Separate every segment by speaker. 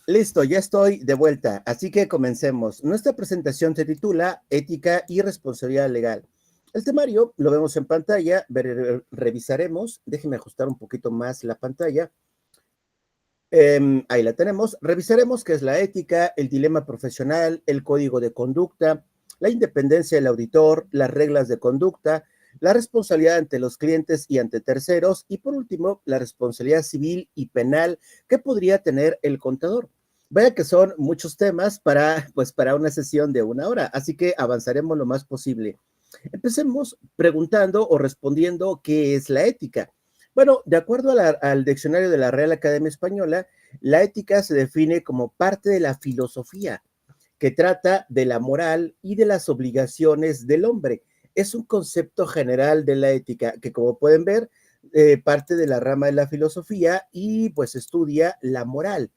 Speaker 1: Listo, ya estoy de vuelta, así que comencemos. Nuestra presentación se titula Ética y Responsabilidad Legal. El temario lo vemos en pantalla, revisaremos, déjenme ajustar un poquito más la pantalla. Ahí la tenemos. Revisaremos qué es la ética, el dilema profesional, el código de conducta, la independencia del auditor, las reglas de conducta, la responsabilidad ante los clientes y ante terceros y por último, la responsabilidad civil y penal que podría tener el contador. Vaya que son muchos temas para una sesión de una hora, así que avanzaremos lo más posible. Empecemos preguntando o respondiendo qué es la ética. Bueno, de acuerdo al diccionario de la Real Academia Española, la ética se define como parte de la filosofía que trata de la moral y de las obligaciones del hombre. Es un concepto general de la ética que, como pueden ver, parte de la rama de la filosofía y pues estudia la moral.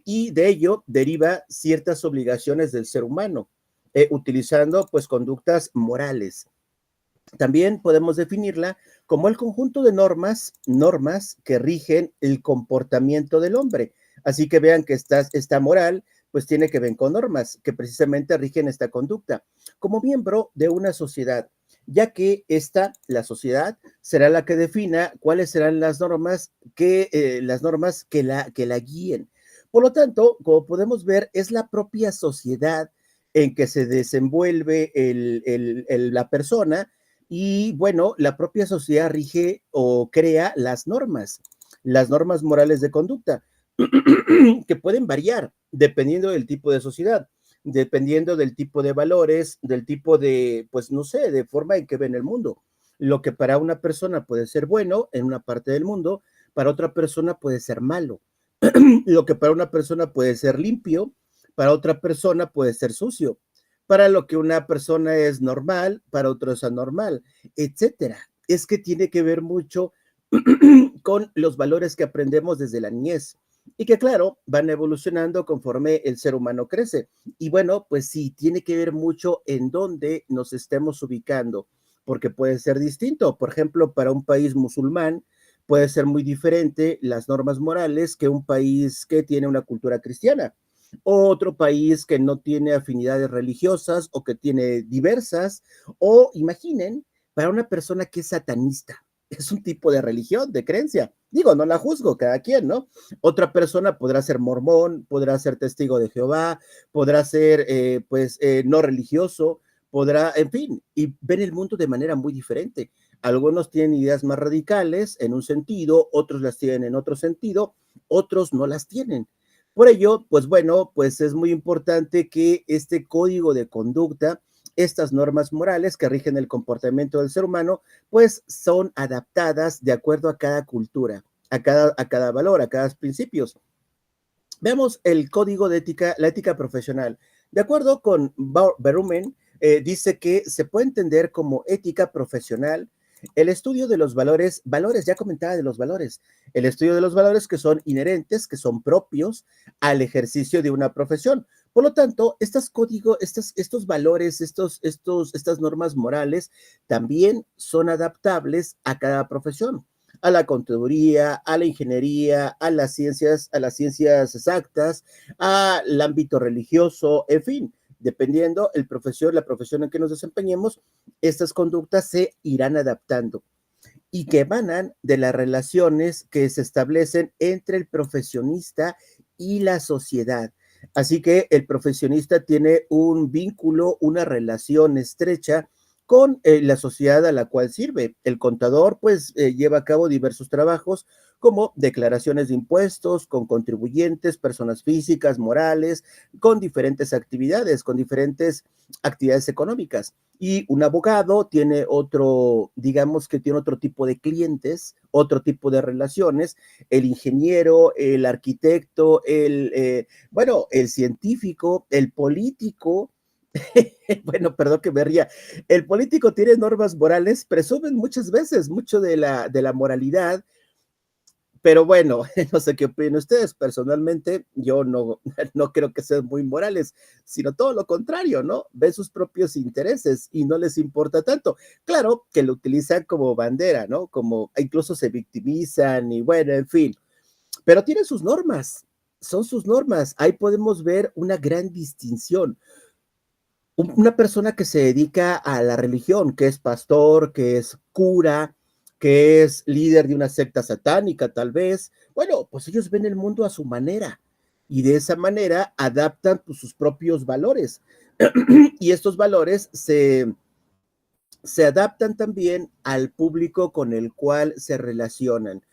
Speaker 1: Y de ello deriva ciertas obligaciones del ser humano, utilizando pues conductas morales. También podemos definirla como el conjunto de normas que rigen el comportamiento del hombre. Así que vean que esta moral pues tiene que ver con normas que precisamente rigen esta conducta como miembro de una sociedad, ya que la sociedad, será la que defina cuáles serán las normas que la guíen. Por lo tanto, como podemos ver, es la propia sociedad en que se desenvuelve la persona y bueno, la propia sociedad rige o crea las normas morales de conducta, que pueden variar dependiendo del tipo de sociedad, dependiendo del tipo de valores, del tipo de, pues no sé, de forma en que ven el mundo. Lo que para una persona puede ser bueno en una parte del mundo, para otra persona puede ser malo. Lo que para una persona puede ser limpio, para otra persona puede ser sucio. Para lo que una persona es normal, para otro es anormal, etcétera. Es que tiene que ver mucho con los valores que aprendemos desde la niñez y que claro, van evolucionando conforme el ser humano crece. Y bueno, pues sí, tiene que ver mucho en dónde nos estemos ubicando, porque puede ser distinto. Por ejemplo, para un país musulmán, puede ser muy diferente las normas morales que un país que tiene una cultura cristiana. O otro país que no tiene afinidades religiosas o que tiene diversas, o imaginen, para una persona que es satanista, es un tipo de religión, de creencia. Digo, no la juzgo, cada quien, ¿no? Otra persona podrá ser mormón, podrá ser testigo de Jehová, podrá ser, no religioso, podrá, en fin, y ver el mundo de manera muy diferente. Algunos tienen ideas más radicales en un sentido, otros las tienen en otro sentido, otros no las tienen. Por ello, pues bueno, pues es muy importante que este código de conducta, estas normas morales que rigen el comportamiento del ser humano, pues son adaptadas de acuerdo a cada cultura, a cada valor, a cada principios. Veamos el código de ética, la ética profesional. De acuerdo con Berumen, dice que se puede entender como ética profesional el estudio de los valores, ya comentaba de los valores, el estudio de los valores que son inherentes, que son propios al ejercicio de una profesión. Por lo tanto, estos valores, estas normas morales también son adaptables a cada profesión, a la contaduría, a la ingeniería, a las ciencias exactas, al ámbito religioso, en fin, dependiendo la profesión en que nos desempeñemos, estas conductas se irán adaptando y que emanan de las relaciones que se establecen entre el profesionista y la sociedad. Así que el profesionista tiene un vínculo, una relación estrecha con la sociedad a la cual sirve. El contador, pues, lleva a cabo diversos trabajos como declaraciones de impuestos, con contribuyentes, personas físicas, morales, con diferentes actividades económicas. Y un abogado tiene otro, digamos que tiene otro tipo de clientes, otro tipo de relaciones. El ingeniero, el arquitecto, el científico, el político. Bueno, perdón que me ría. El político tiene normas morales, presumen muchas veces mucho de la moralidad, pero bueno, no sé qué opinan ustedes. Personalmente, yo no, no creo que sean muy morales, sino todo lo contrario, ¿no? Ven sus propios intereses y no les importa tanto. Claro que lo utilizan como bandera, ¿no? Como incluso se victimizan y bueno, en fin, pero tienen sus normas. son sus normas. Ahí podemos ver una gran distinción. Una persona que se dedica a la religión, que es pastor, que es cura, que es líder de una secta satánica, tal vez, bueno, pues ellos ven el mundo a su manera y de esa manera adaptan pues, sus propios valores. Y estos valores se adaptan también al público con el cual se relacionan.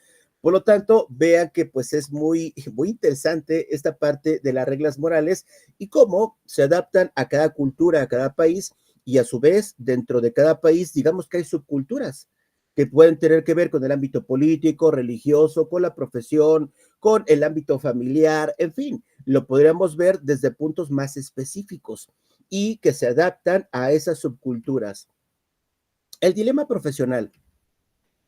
Speaker 1: Por lo tanto, vean que pues es muy interesante esta parte de las reglas morales y cómo se adaptan a cada cultura, a cada país y a su vez dentro de cada país, digamos que hay subculturas que pueden tener que ver con el ámbito político, religioso, con la profesión, con el ámbito familiar, en fin, lo podríamos ver desde puntos más específicos y que se adaptan a esas subculturas. El dilema profesional.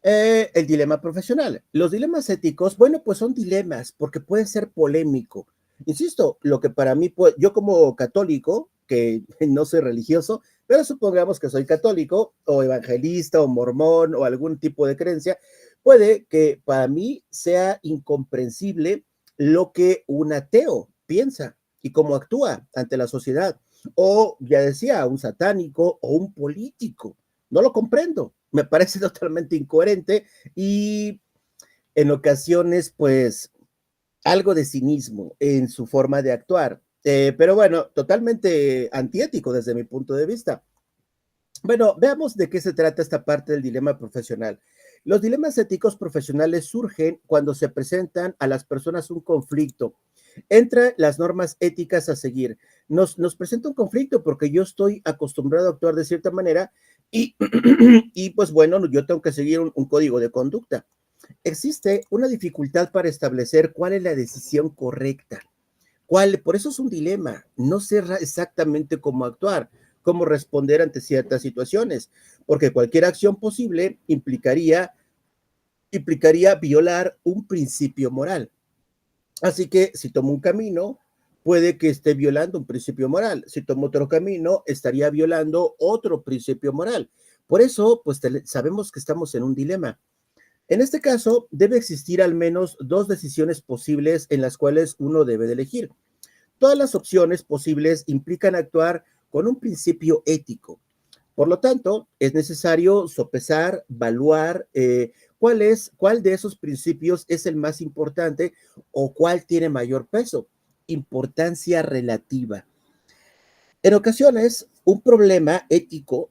Speaker 1: El dilema profesional. Los dilemas éticos, bueno, pues son dilemas porque pueden ser polémico. Insisto, lo que para mí, yo como católico, que no soy religioso, pero supongamos que soy católico o evangelista o mormón o algún tipo de creencia, puede que para mí sea incomprensible lo que un ateo piensa y cómo actúa ante la sociedad. O, ya decía, un satánico o un político. No lo comprendo, me parece totalmente incoherente y en ocasiones, pues, algo de cinismo en su forma de actuar. Pero bueno, totalmente antiético desde mi punto de vista. Bueno, veamos de qué se trata esta parte del dilema profesional. Los dilemas éticos profesionales surgen cuando se presentan a las personas un conflicto entre las normas éticas a seguir. Nos presenta un conflicto porque yo estoy acostumbrado a actuar de cierta manera y, y pues bueno, yo tengo que seguir un código de conducta. Existe una dificultad para establecer cuál es la decisión correcta. Por eso es un dilema, no sé exactamente cómo actuar, cómo responder ante ciertas situaciones, porque cualquier acción posible implicaría violar un principio moral. Así que si tomo un camino, puede que esté violando un principio moral. Si tomo otro camino, estaría violando otro principio moral. Por eso, pues sabemos que estamos en un dilema. En este caso, debe existir al menos dos decisiones posibles en las cuales uno debe de elegir. Todas las opciones posibles implican actuar con un principio ético. Por lo tanto, es necesario sopesar, evaluar cuál de esos principios es el más importante o cuál tiene mayor peso. Importancia relativa. En ocasiones, un problema ético,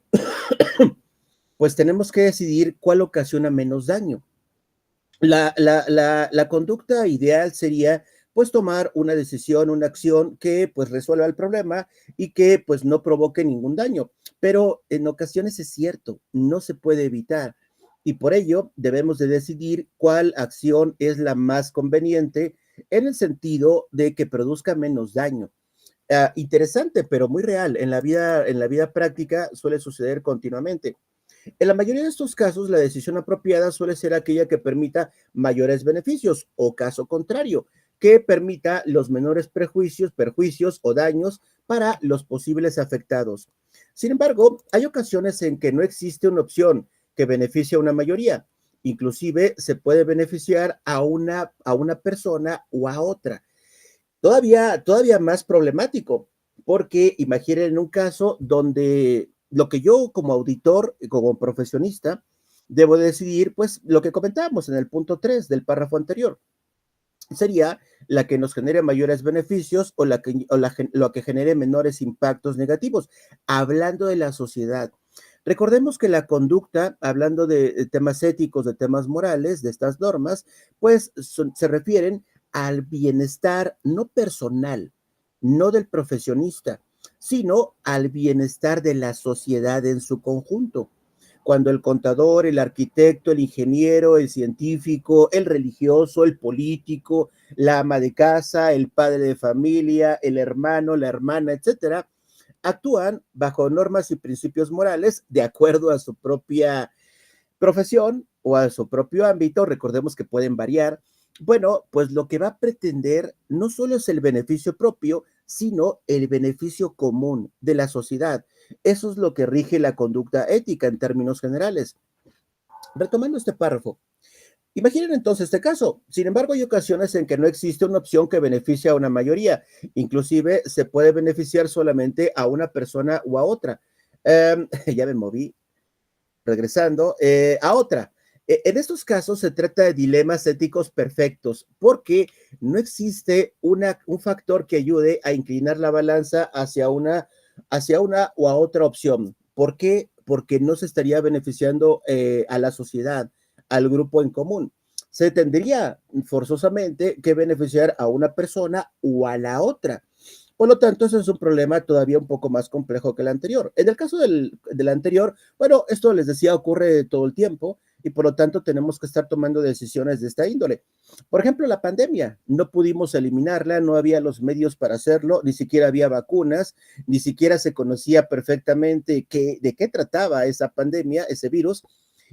Speaker 1: pues tenemos que decidir cuál ocasiona menos daño. La conducta ideal sería pues tomar una decisión, una acción que pues resuelva el problema y que pues no provoque ningún daño. Pero en ocasiones es cierto, no se puede evitar y por ello debemos de decidir cuál acción es la más conveniente en el sentido de que produzca menos daño. Interesante, pero muy real. En la vida práctica suele suceder continuamente. En la mayoría de estos casos, la decisión apropiada suele ser aquella que permita mayores beneficios o caso contrario, que permita los menores perjuicios o daños para los posibles afectados. Sin embargo, hay ocasiones en que no existe una opción que beneficie a una mayoría. Inclusive se puede beneficiar a una persona o a otra. Todavía más problemático, porque imaginen un caso donde lo que yo como auditor, como profesionista, debo decidir, pues lo que comentábamos en el punto 3 del párrafo anterior, sería la que nos genere mayores beneficios o lo que genere menores impactos negativos, hablando de la sociedad. Recordemos que la conducta, hablando de temas éticos, de temas morales, de estas normas, pues se refieren al bienestar no personal, no del profesionista, sino al bienestar de la sociedad en su conjunto. Cuando el contador, el arquitecto, el ingeniero, el científico, el religioso, el político, la ama de casa, el padre de familia, el hermano, la hermana, etcétera, actúan bajo normas y principios morales de acuerdo a su propia profesión o a su propio ámbito, recordemos que pueden variar. Bueno, pues lo que va a pretender no solo es el beneficio propio, sino el beneficio común de la sociedad. Eso es lo que rige la conducta ética en términos generales. Retomando este párrafo, Imaginen entonces este caso. Sin embargo, hay ocasiones en que no existe una opción que beneficie a una mayoría. Inclusive se puede beneficiar solamente a una persona o a otra. Ya me moví, regresando, a otra. En estos casos se trata de dilemas éticos perfectos, porque no existe un factor que ayude a inclinar la balanza hacia una o a otra opción. ¿Por qué? Porque no se estaría beneficiando a la sociedad, al grupo en común. Se tendría forzosamente que beneficiar a una persona o a la otra. Por lo tanto, ese es un problema todavía un poco más complejo que el anterior. En el caso del anterior, bueno, esto les decía ocurre todo el tiempo y por lo tanto tenemos que estar tomando decisiones de esta índole. Por ejemplo, la pandemia, no pudimos eliminarla, no había los medios para hacerlo, ni siquiera había vacunas, ni siquiera se conocía perfectamente de qué trataba esa pandemia, ese virus.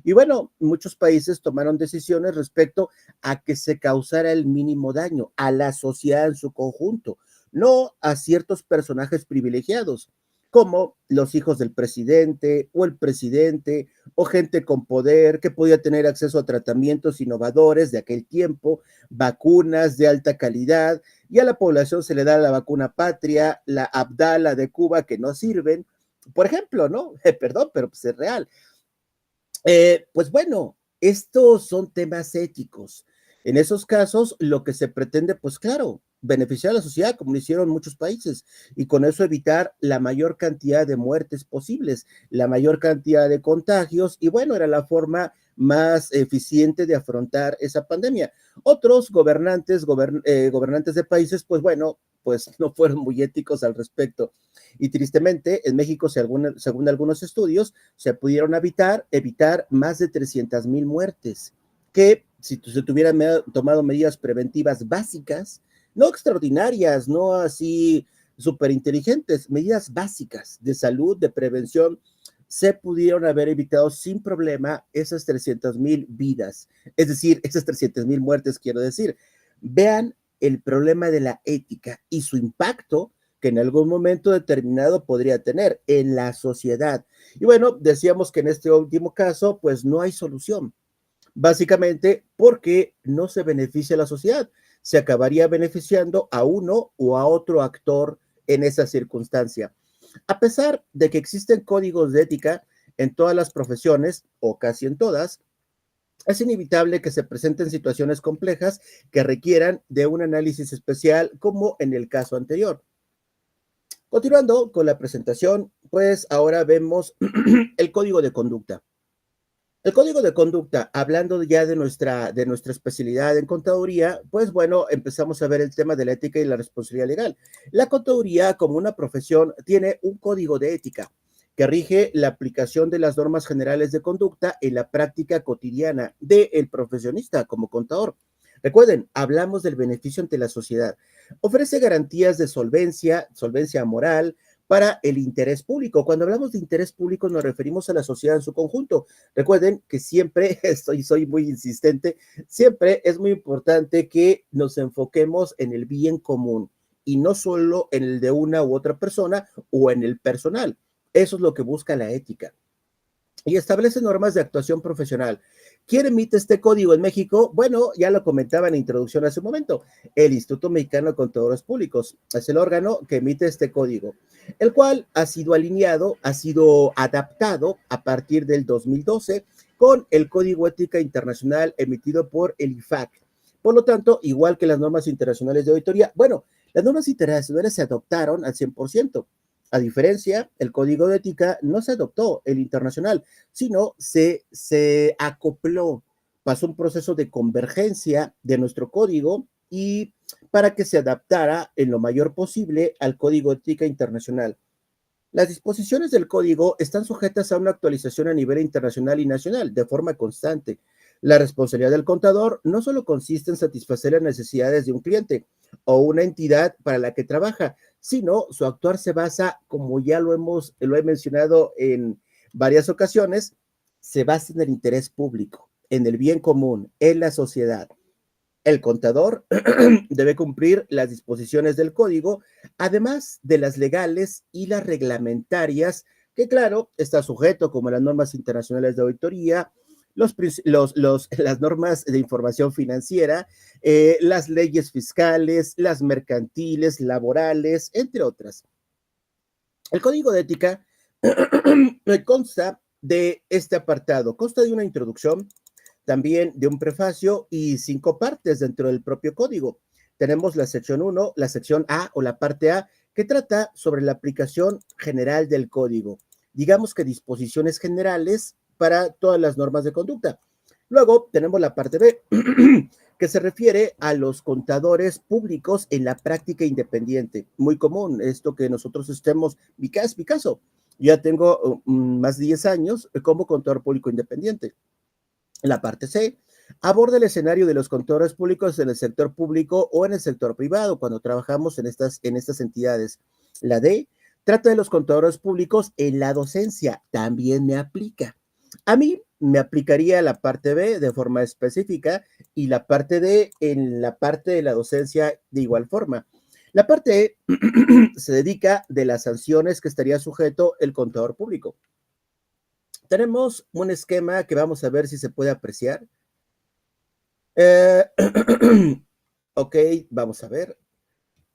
Speaker 1: Y bueno, muchos países tomaron decisiones respecto a que se causara el mínimo daño a la sociedad en su conjunto, no a ciertos personajes privilegiados, como los hijos del presidente o el presidente o gente con poder que podía tener acceso a tratamientos innovadores de aquel tiempo, vacunas de alta calidad, y a la población se le da la vacuna patria, la Abdala de Cuba que no sirven, por ejemplo, ¿no? Perdón, pero pues es real. Pues bueno, estos son temas éticos. En esos casos, lo que se pretende, pues claro, beneficiar a la sociedad, como lo hicieron muchos países, y con eso evitar la mayor cantidad de muertes posibles, la mayor cantidad de contagios, y bueno, era la forma más eficiente de afrontar esa pandemia. Otros gobernantes de países, pues bueno, pues no fueron muy éticos al respecto. Y tristemente, en México, según algunos estudios, se pudieron evitar más de 300,000 muertes, que si se tuvieran tomado medidas preventivas básicas, no extraordinarias, no así súper inteligentes, medidas básicas de salud, de prevención, se pudieron haber evitado sin problema esas 300,000 vidas, es decir, esas 300,000 muertes, quiero decir. Vean el problema de la ética y su impacto que en algún momento determinado podría tener en la sociedad. Y bueno, decíamos que en este último caso, pues no hay solución, básicamente porque no se beneficia a la sociedad, se acabaría beneficiando a uno o a otro actor en esa circunstancia. A pesar de que existen códigos de ética en todas las profesiones, o casi en todas, es inevitable que se presenten situaciones complejas que requieran de un análisis especial, como en el caso anterior. Continuando con la presentación, pues ahora vemos el código de conducta. El código de conducta, hablando ya de nuestra especialidad en contaduría, pues bueno, empezamos a ver el tema de la ética y la responsabilidad legal. La contaduría, como una profesión, tiene un código de ética que rige la aplicación de las normas generales de conducta en la práctica cotidiana del profesionista como contador. Recuerden, hablamos del beneficio ante la sociedad. Ofrece garantías de solvencia moral, para el interés público. Cuando hablamos de interés público nos referimos a la sociedad en su conjunto. Recuerden que siempre, soy muy insistente, siempre es muy importante que nos enfoquemos en el bien común y no solo en el de una u otra persona o en el personal. Eso es lo que busca la ética y establece normas de actuación profesional. ¿Quién emite este código en México? Bueno, ya lo comentaba en la introducción hace un momento. El Instituto Mexicano de Contadores Públicos es el órgano que emite este código, el cual ha sido alineado, ha sido adaptado a partir del 2012 con el Código Ética Internacional emitido por el IFAC. Por lo tanto, igual que las normas internacionales de auditoría, bueno, las normas internacionales se adoptaron al 100%. A diferencia, el código de ética no se adoptó, el internacional, sino se acopló, pasó un proceso de convergencia de nuestro código y para que se adaptara en lo mayor posible al código de ética internacional. Las disposiciones del código están sujetas a una actualización a nivel internacional y nacional de forma constante. La responsabilidad del contador no solo consiste en satisfacer las necesidades de un cliente o una entidad para la que trabaja, sino su actuar se basa, como ya lo he mencionado en varias ocasiones, se basa en el interés público, en el bien común, en la sociedad. El contador debe cumplir las disposiciones del código, además de las legales y las reglamentarias, que claro, está sujeto como las normas internacionales de auditoría, las normas de información financiera, las leyes fiscales, las mercantiles, laborales, entre otras. El código de ética consta de este apartado, consta de una introducción, también de un prefacio y 5 partes dentro del propio código. Tenemos la sección 1, la sección A o la parte A, que trata sobre la aplicación general del código. Digamos que disposiciones generales para todas las normas de conducta. Luego tenemos la parte B, que se refiere a los contadores públicos en la práctica independiente. Muy común esto que nosotros estemos, mi caso, ya tengo más de 10 años como contador público independiente. La parte C aborda el escenario de los contadores públicos en el sector público o en el sector privado cuando trabajamos en estas entidades. La D trata de los contadores públicos en la docencia, también me aplica. A mí me aplicaría la parte B de forma específica y la parte D en la parte de la docencia de igual forma. La parte E se dedica de las sanciones que estaría sujeto el contador público. Tenemos un esquema que vamos a ver si se puede apreciar. Ok, vamos a ver.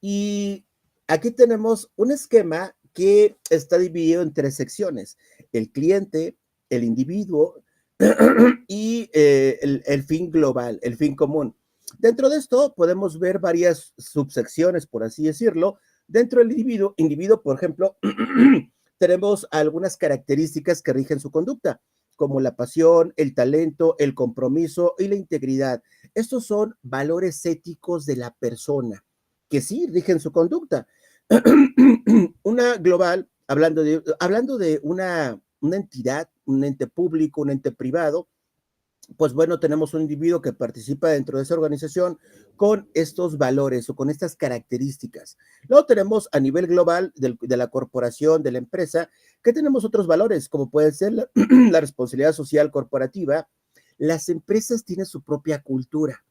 Speaker 1: Y aquí tenemos un esquema que está dividido en 3 secciones: el cliente, el individuo y el fin global, el fin común. Dentro de esto podemos ver varias subsecciones, por así decirlo. Dentro del individuo, por ejemplo, tenemos algunas características que rigen su conducta, como la pasión, el talento, el compromiso y la integridad. Estos son valores éticos de la persona que sí rigen su conducta. Una global, hablando de una entidad, un ente público, un ente privado, pues bueno, tenemos un individuo que participa dentro de esa organización con estos valores o con estas características. Luego tenemos a nivel global de la corporación, de la empresa, que tenemos otros valores, como puede ser la responsabilidad social corporativa. Las empresas tienen su propia cultura,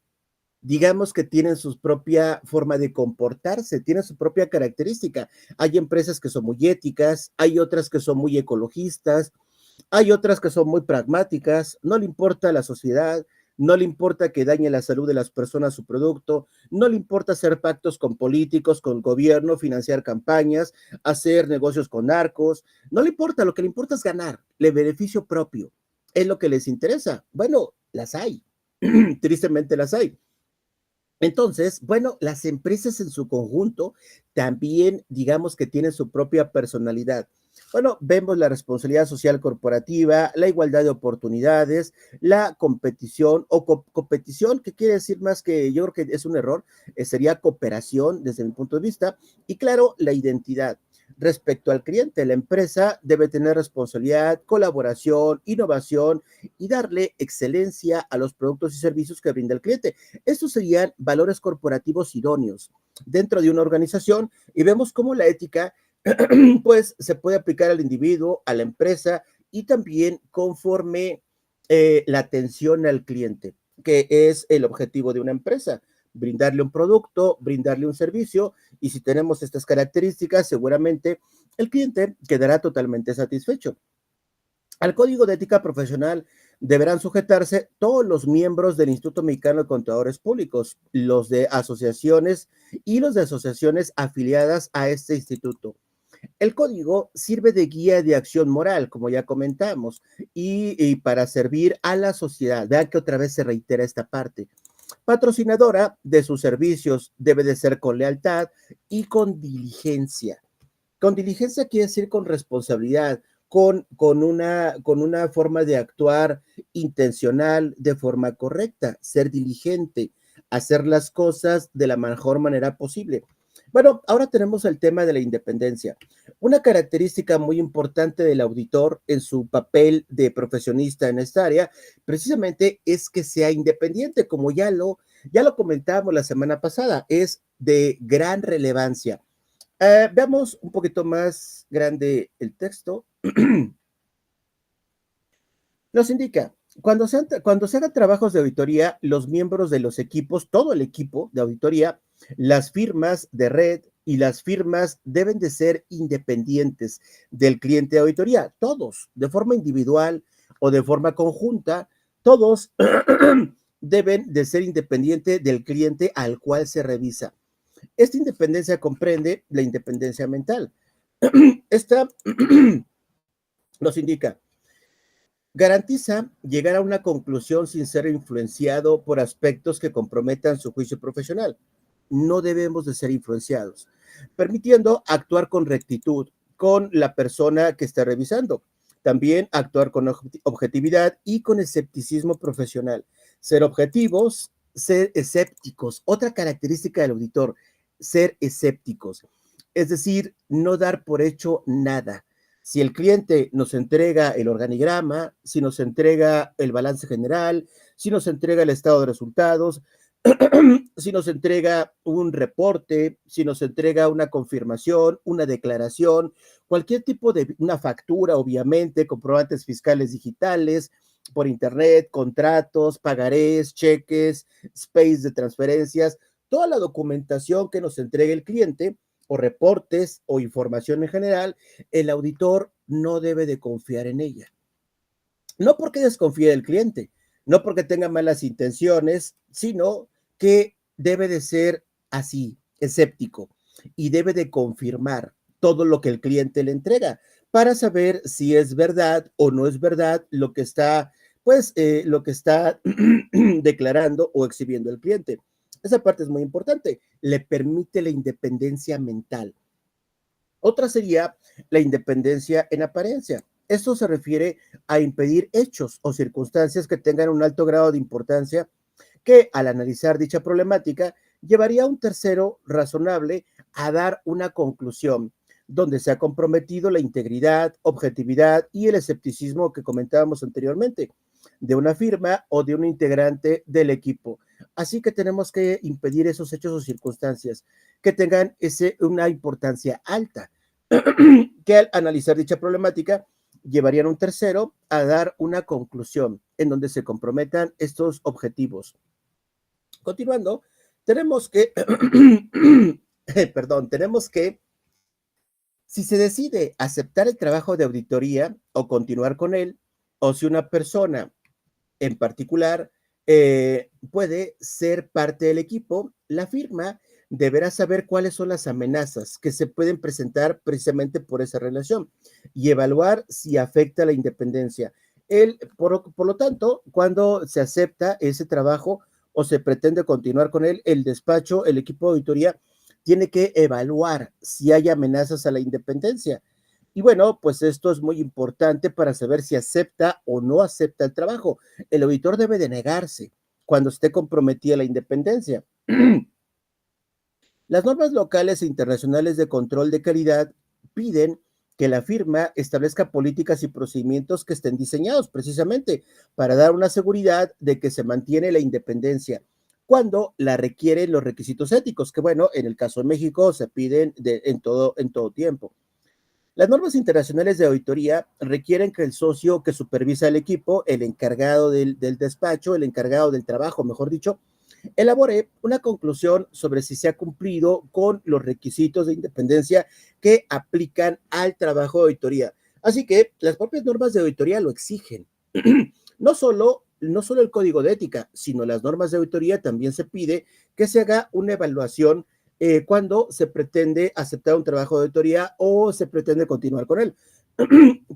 Speaker 1: digamos que tienen su propia forma de comportarse, tienen su propia característica. Hay empresas que son muy éticas, hay otras que son muy ecologistas, hay otras que son muy pragmáticas, no le importa la sociedad, no le importa que dañe la salud de las personas su producto, no le importa hacer pactos con políticos, con el gobierno, financiar campañas, hacer negocios con narcos, no le importa, lo que le importa es ganar, le beneficio propio, es lo que les interesa. Bueno, las hay, tristemente las hay. Entonces, bueno, las empresas en su conjunto también, digamos que tienen su propia personalidad. Bueno, vemos la responsabilidad social corporativa, la igualdad de oportunidades, la competición o competición, que quiere decir más que yo creo que es un error, sería cooperación desde mi punto de vista, y claro, la identidad. Respecto al cliente, la empresa debe tener responsabilidad, colaboración, innovación y darle excelencia a los productos y servicios que brinda el cliente. Estos serían valores corporativos idóneos dentro de una organización, y vemos cómo la ética pues se puede aplicar al individuo, a la empresa y también conforme la atención al cliente, que es el objetivo de una empresa: brindarle un producto, brindarle un servicio, y si tenemos estas características, seguramente el cliente quedará totalmente satisfecho. Al Código de Ética Profesional deberán sujetarse todos los miembros del Instituto Mexicano de Contadores Públicos, los de asociaciones y los de asociaciones afiliadas a este instituto. El código sirve de guía de acción moral, como ya comentamos, y para servir a la sociedad. Vean que otra vez se reitera esta parte. Patrocinadora de sus servicios debe de ser con lealtad y con diligencia. Con diligencia quiere decir con responsabilidad, con una forma de actuar intencional, de forma correcta, ser diligente, hacer las cosas de la mejor manera posible. Bueno, ahora tenemos el tema de la independencia. Una característica muy importante del auditor en su papel de profesionista en esta área, precisamente es que sea independiente, como ya lo comentábamos la semana pasada, es de gran relevancia. Veamos un poquito más grande el texto. Nos indica, cuando se hagan trabajos de auditoría, los miembros de los equipos, todo el equipo de auditoría, las firmas de red y las firmas deben de ser independientes del cliente de auditoría, todos, de forma individual o de forma conjunta, Todos deben de ser independientes del cliente al cual se revisa. Esta independencia comprende la independencia mental. Esta nos indica, garantiza llegar a una conclusión sin ser influenciado por aspectos que comprometan su juicio profesional. No debemos de ser influenciados, permitiendo actuar con rectitud con la persona que está revisando. También actuar con objetividad y con escepticismo profesional. Ser objetivos, ser escépticos. Otra característica del auditor, ser escépticos. Es decir, no dar por hecho nada. Si el cliente nos entrega el organigrama, si nos entrega el balance general, si nos entrega el estado de resultados, si nos entrega un reporte, si nos entrega una confirmación, una declaración, cualquier tipo de una factura, obviamente, comprobantes fiscales digitales, por internet, contratos, pagarés, cheques, space de transferencias, toda la documentación que nos entregue el cliente o reportes o información en general, el auditor no debe de confiar en ella. No porque desconfíe del cliente, no porque tenga malas intenciones, sino que debe de ser así, escéptico, y debe de confirmar todo lo que el cliente le entrega para saber si es verdad o no es verdad lo que está, pues, lo que está declarando o exhibiendo el cliente. Esa parte es muy importante, le permite la independencia mental. Otra sería la independencia en apariencia. Esto se refiere a impedir hechos o circunstancias que tengan un alto grado de importancia que al analizar dicha problemática llevaría a un tercero razonable a dar una conclusión donde se ha comprometido la integridad, objetividad y el escepticismo que comentábamos anteriormente de una firma o de un integrante del equipo. Así que tenemos que impedir esos hechos o circunstancias que tengan una importancia alta, que al analizar dicha problemática llevarían a un tercero a dar una conclusión en donde se comprometan estos objetivos. Continuando, tenemos que, perdón, tenemos que, si se decide aceptar el trabajo de auditoría o continuar con él, o si una persona en particular puede ser parte del equipo, la firma deberá saber cuáles son las amenazas que se pueden presentar precisamente por esa relación y evaluar si afecta la independencia. Por lo tanto, cuando se acepta ese trabajo o se pretende continuar con él, el despacho, el equipo de auditoría, tiene que evaluar si hay amenazas a la independencia. Y bueno, pues esto es muy importante para saber si acepta o no acepta el trabajo. El auditor debe de negarse cuando esté comprometida la independencia. Las normas locales e internacionales de control de calidad piden que la firma establezca políticas y procedimientos que estén diseñados precisamente para dar una seguridad de que se mantiene la independencia cuando la requieren los requisitos éticos, que bueno, en el caso de México se piden en todo tiempo. Las normas internacionales de auditoría requieren que el socio que supervisa el equipo, el encargado del despacho, el encargado del trabajo, mejor dicho, elabore una conclusión sobre si se ha cumplido con los requisitos de independencia que aplican al trabajo de auditoría. Así que las propias normas de auditoría lo exigen. No solo el código de ética, sino las normas de auditoría también se pide que se haga una evaluación cuando se pretende aceptar un trabajo de auditoría o se pretende continuar con él,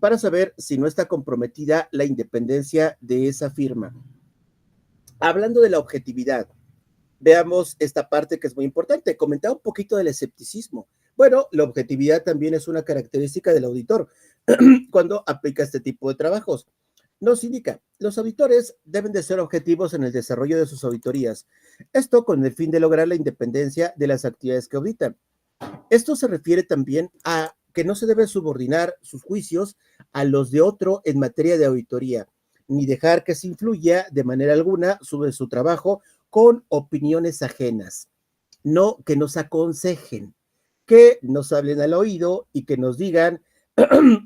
Speaker 1: para saber si no está comprometida la independencia de esa firma. Hablando de la objetividad, veamos esta parte que es muy importante. Comentaba un poquito del escepticismo. Bueno, la objetividad también es una característica del auditor cuando aplica este tipo de trabajos. Nos indica, los auditores deben de ser objetivos en el desarrollo de sus auditorías. Esto con el fin de lograr la independencia de las actividades que auditan. Esto se refiere también a que no se deben subordinar sus juicios a los de otro en materia de auditoría, ni dejar que se influya de manera alguna sobre su trabajo con opiniones ajenas. No que nos aconsejen, que nos hablen al oído y que nos digan,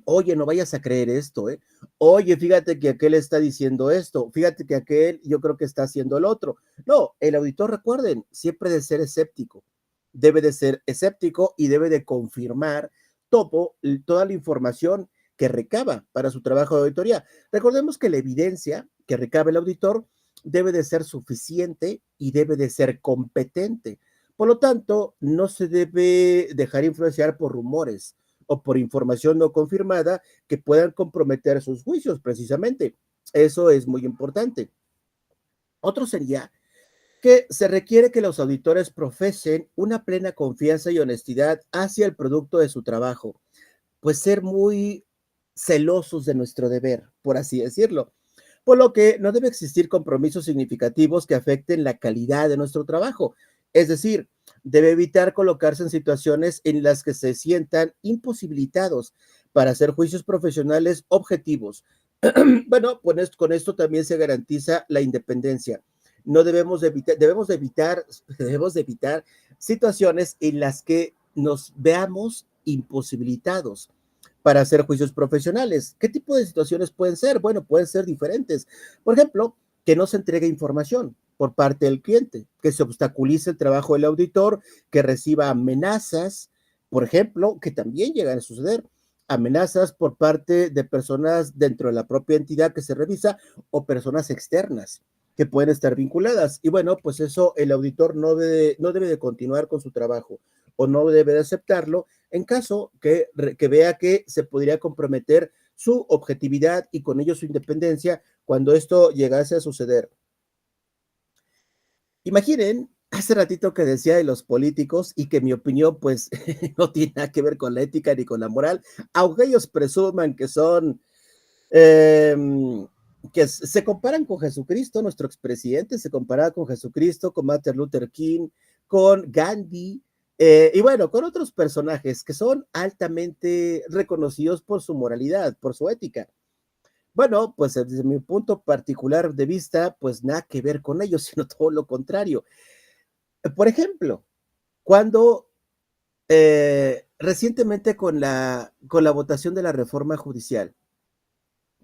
Speaker 1: oye, no vayas a creer esto, ¿eh? Oye, fíjate que aquel está diciendo esto, fíjate que aquel yo creo que está haciendo el otro. No, el auditor, recuerden, siempre de ser escéptico. Debe de ser escéptico y debe de confirmar toda la información que recaba para su trabajo de auditoría. Recordemos que la evidencia que recabe el auditor debe de ser suficiente y debe de ser competente. Por lo tanto, no se debe dejar influenciar por rumores o por información no confirmada que puedan comprometer sus juicios, precisamente. Eso es muy importante. Otro sería que se requiere que los auditores profesen una plena confianza y honestidad hacia el producto de su trabajo, pues ser muy celosos de nuestro deber, por así decirlo, por lo que no debe existir compromisos significativos que afecten la calidad de nuestro trabajo. Es decir, debe evitar colocarse en situaciones en las que se sientan imposibilitados para hacer juicios profesionales objetivos. Bueno, pues con esto también se garantiza la independencia. No debemos de evitar, debemos de evitar situaciones en las que nos veamos imposibilitados para hacer juicios profesionales. ¿Qué tipo de situaciones pueden ser? Bueno, pueden ser diferentes. Por ejemplo, que no se entregue información por parte del cliente, que se obstaculice el trabajo del auditor, que reciba amenazas, por ejemplo, que también llegan a suceder, amenazas por parte de personas dentro de la propia entidad que se revisa o personas externas que pueden estar vinculadas. Y bueno, pues eso el auditor no debe de continuar con su trabajo o no debe de aceptarlo en caso que vea que se podría comprometer su objetividad y con ello su independencia cuando esto llegase a suceder. Imaginen, hace ratito que decía de los políticos y que mi opinión pues no tiene nada que ver con la ética ni con la moral, aunque ellos presuman que son, eh, que se comparan con Jesucristo, nuestro expresidente se comparaba con Jesucristo, con Martin Luther King, con Gandhi, y bueno, con otros personajes que son altamente reconocidos por su moralidad, por su ética. Bueno, pues desde mi punto particular de vista, pues nada que ver con ellos, sino todo lo contrario. Por ejemplo, cuando recientemente con la votación de la reforma judicial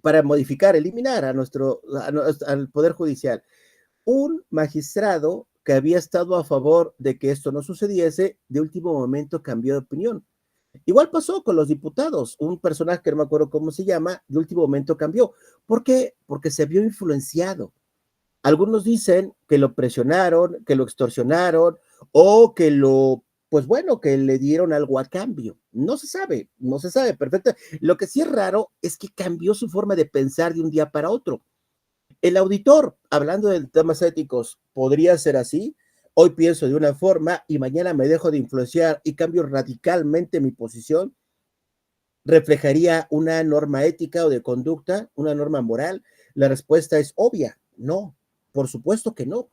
Speaker 1: para modificar, eliminar al Poder Judicial, un magistrado que había estado a favor de que esto no sucediese, de último momento cambió de opinión. Igual pasó con los diputados, un personaje que no me acuerdo cómo se llama, de último momento cambió. ¿Por qué? Porque se vio influenciado. Algunos dicen que lo presionaron, que lo extorsionaron o que pues bueno, que le dieron algo a cambio. No se sabe, no se sabe perfecto. Lo que sí es raro es que cambió su forma de pensar de un día para otro. El auditor, hablando de temas éticos, podría ser así. Hoy pienso de una forma y mañana me dejo de influenciar y cambio radicalmente mi posición. ¿Reflejaría una norma ética o de conducta, una norma moral? La respuesta es obvia, no, por supuesto que no.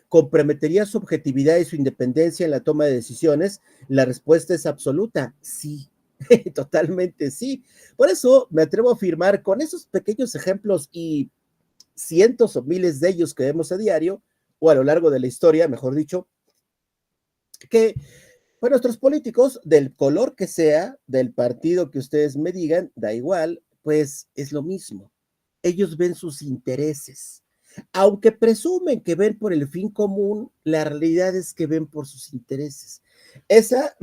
Speaker 1: ¿Comprometería su objetividad y su independencia en la toma de decisiones? La respuesta es absoluta, sí, totalmente sí. Por eso me atrevo a afirmar con esos pequeños ejemplos y cientos o miles de ellos que vemos a diario, o a lo largo de la historia, mejor dicho, que para nuestros políticos, del color que sea, del partido que ustedes me digan, da igual, pues es lo mismo. Ellos ven sus intereses. Aunque presumen que ven por el fin común, la realidad es que ven por sus intereses. Esa,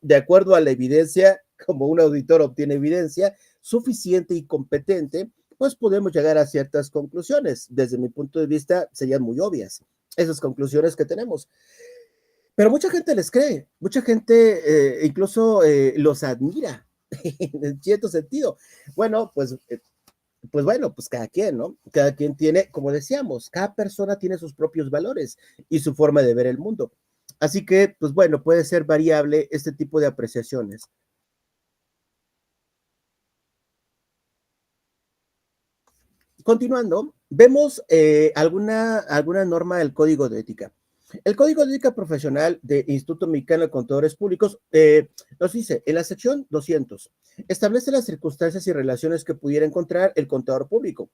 Speaker 1: de acuerdo a la evidencia, como un auditor obtiene evidencia suficiente y competente, pues podemos llegar a ciertas conclusiones. Desde mi punto de vista, serían muy obvias esas conclusiones que tenemos. Pero mucha gente les cree, mucha gente incluso los admira en cierto sentido. Bueno, pues bueno, pues cada quien, ¿no? Cada quien tiene, como decíamos, cada persona tiene sus propios valores y su forma de ver el mundo. Así que, pues bueno, puede ser variable este tipo de apreciaciones. Continuando, vemos alguna norma del Código de Ética. El Código de Ética Profesional del Instituto Mexicano de Contadores Públicos nos dice, en la sección 200, establece las circunstancias y relaciones que pudiera encontrar el contador público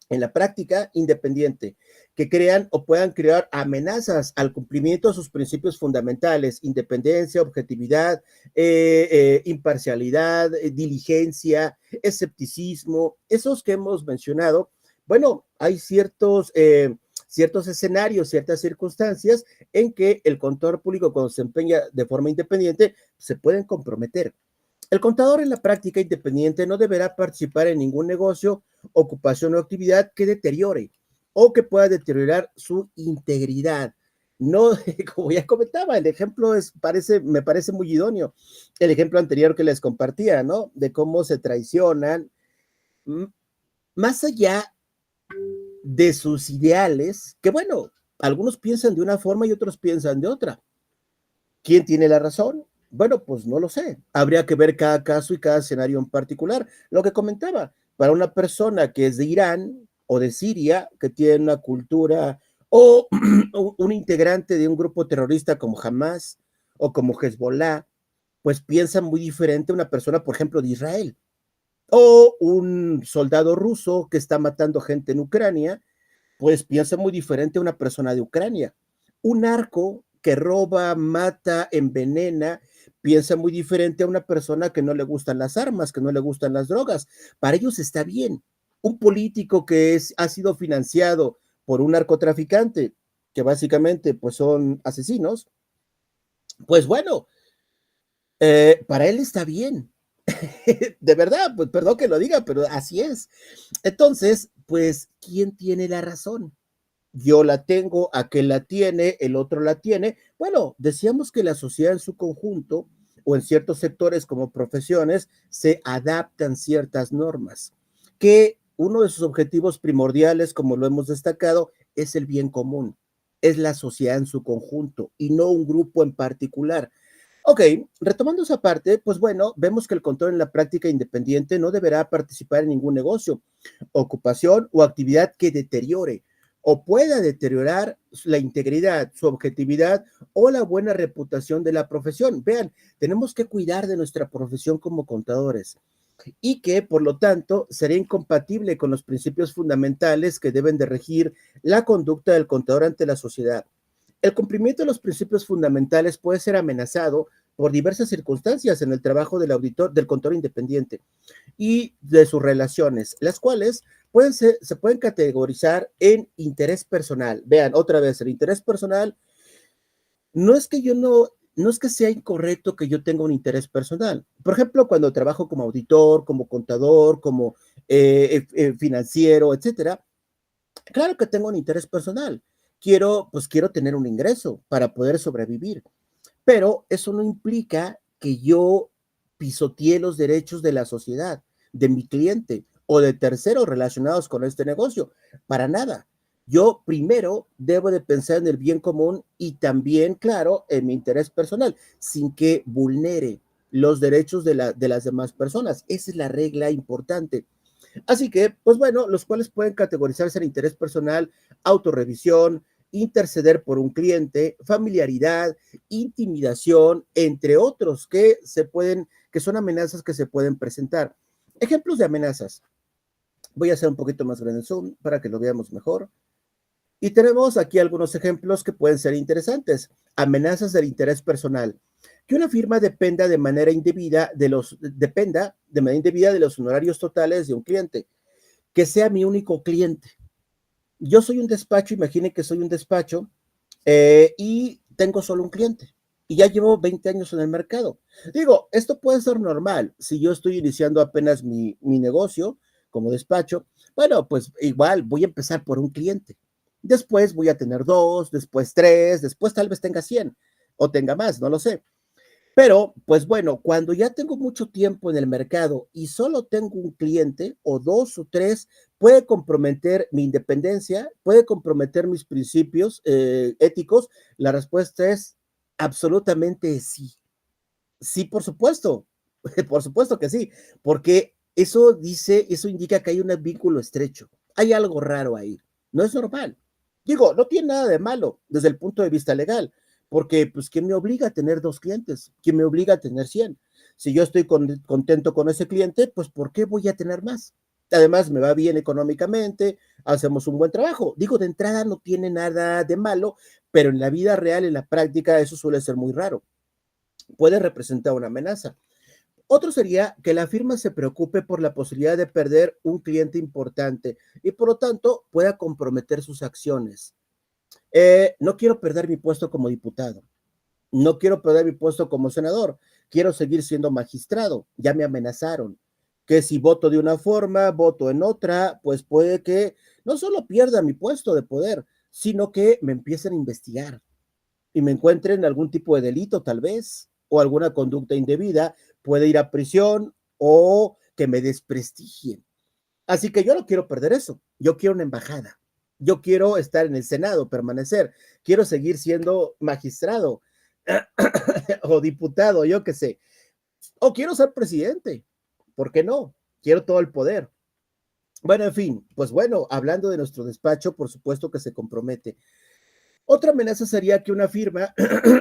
Speaker 1: en la práctica independiente, que crean o puedan crear amenazas al cumplimiento de sus principios fundamentales, independencia, objetividad, imparcialidad, diligencia, escepticismo, esos que hemos mencionado. Bueno, hay ciertos escenarios, ciertas circunstancias en que el contador público cuando se empeña de forma independiente se pueden comprometer. El contador en la práctica independiente no deberá participar en ningún negocio, ocupación o actividad que deteriore o que pueda deteriorar su integridad. No, como ya comentaba, el ejemplo me parece muy idóneo. El ejemplo anterior que les compartía, ¿no? De cómo se traicionan, más allá de sus ideales, que bueno, algunos piensan de una forma y otros piensan de otra. ¿Quién tiene la razón? Bueno, pues no lo sé. Habría que ver cada caso y cada escenario en particular. Lo que comentaba, para una persona que es de Irán o de Siria, que tiene una cultura o un integrante de un grupo terrorista como Hamas o como Hezbollah, pues piensa muy diferente a una persona, por ejemplo, de Israel. O un soldado ruso que está matando gente en Ucrania, pues piensa muy diferente a una persona de Ucrania. Un narco que roba, mata, envenena, piensa muy diferente a una persona que no le gustan las armas, que no le gustan las drogas. Para ellos está bien. Un político que ha sido financiado por un narcotraficante, que básicamente pues son asesinos, pues bueno, para él está bien. De verdad, pues perdón que lo diga, pero así es. Entonces, pues, ¿quién tiene la razón? Yo la tengo, aquel la tiene, el otro la tiene. Bueno, decíamos que la sociedad en su conjunto o en ciertos sectores como profesiones se adaptan ciertas normas, que uno de sus objetivos primordiales, como lo hemos destacado, es el bien común, es la sociedad en su conjunto y no un grupo en particular. Ok, retomando esa parte, pues bueno, vemos que el contador en la práctica independiente no deberá participar en ningún negocio, ocupación o actividad que deteriore o pueda deteriorar la integridad, su objetividad o la buena reputación de la profesión. Vean, tenemos que cuidar de nuestra profesión como contadores y que, por lo tanto, sería incompatible con los principios fundamentales que deben de regir la conducta del contador ante la sociedad. El cumplimiento de los principios fundamentales puede ser amenazado por diversas circunstancias en el trabajo del auditor, del contador independiente y de sus relaciones, las cuales se pueden categorizar en interés personal. Vean, otra vez, el interés personal no es que yo no es que sea incorrecto que yo tenga un interés personal. Por ejemplo, cuando trabajo como auditor, como contador, como financiero, etcétera, claro que tengo un interés personal. Quiero tener un ingreso para poder sobrevivir, pero eso no implica que yo pisotee los derechos de la sociedad, de mi cliente o de terceros relacionados con este negocio. Para nada. Yo primero debo de pensar en el bien común y también, claro, en mi interés personal, sin que vulnere los derechos de las demás personas. Esa es la regla importante. Así que, pues bueno, los cuales pueden categorizarse en interés personal, autorrevisión, interceder por un cliente, familiaridad, intimidación, entre otros que son amenazas que se pueden presentar. Ejemplos de amenazas. Voy a hacer un poquito más grande el zoom para que lo veamos mejor. Y tenemos aquí algunos ejemplos que pueden ser interesantes. Amenazas del interés personal. Que una firma dependa de manera indebida de los honorarios totales de un cliente. Que sea mi único cliente. Yo soy un despacho, imaginen que soy un despacho y tengo solo un cliente. Y ya llevo 20 años en el mercado. Digo, esto puede ser normal. Si yo estoy iniciando apenas mi negocio como despacho, bueno, pues igual voy a empezar por un cliente. Después voy a tener dos, después tres, después tal vez tenga 100 o tenga más, no lo sé. Pero, pues bueno, cuando ya tengo mucho tiempo en el mercado y solo tengo un cliente o dos o tres, puede comprometer mi independencia, puede comprometer mis principios éticos. La respuesta es absolutamente sí. Sí, por supuesto. Por supuesto que sí, porque eso indica que hay un vínculo estrecho. Hay algo raro ahí. No es normal. Digo, no tiene nada de malo desde el punto de vista legal, porque pues ¿quién me obliga a tener dos clientes? ¿Quién me obliga a tener 100? Si yo estoy contento con ese cliente, pues ¿por qué voy a tener más? Además, me va bien económicamente, hacemos un buen trabajo. Digo, de entrada no tiene nada de malo, pero en la vida real, en la práctica, eso suele ser muy raro. Puede representar una amenaza. Otro sería que la firma se preocupe por la posibilidad de perder un cliente importante y por lo tanto pueda comprometer sus acciones. No quiero perder mi puesto como diputado, no quiero perder mi puesto como senador. quiero seguir siendo magistrado, ya me amenazaron, que si voto de una forma, voto en otra, pues puede que no solo pierda mi puesto de poder, sino que me empiecen a investigar y me encuentren algún tipo de delito tal vez, o alguna conducta indebida, puede ir a prisión o que me desprestigien. Así que yo no quiero perder eso, yo quiero una embajada, yo quiero estar en el Senado, permanecer, quiero seguir siendo magistrado o diputado, yo qué sé, o quiero ser presidente, ¿por qué no? Quiero todo el poder. Bueno, en fin, pues bueno, hablando de nuestro despacho, por supuesto que se compromete. Otra amenaza sería que una firma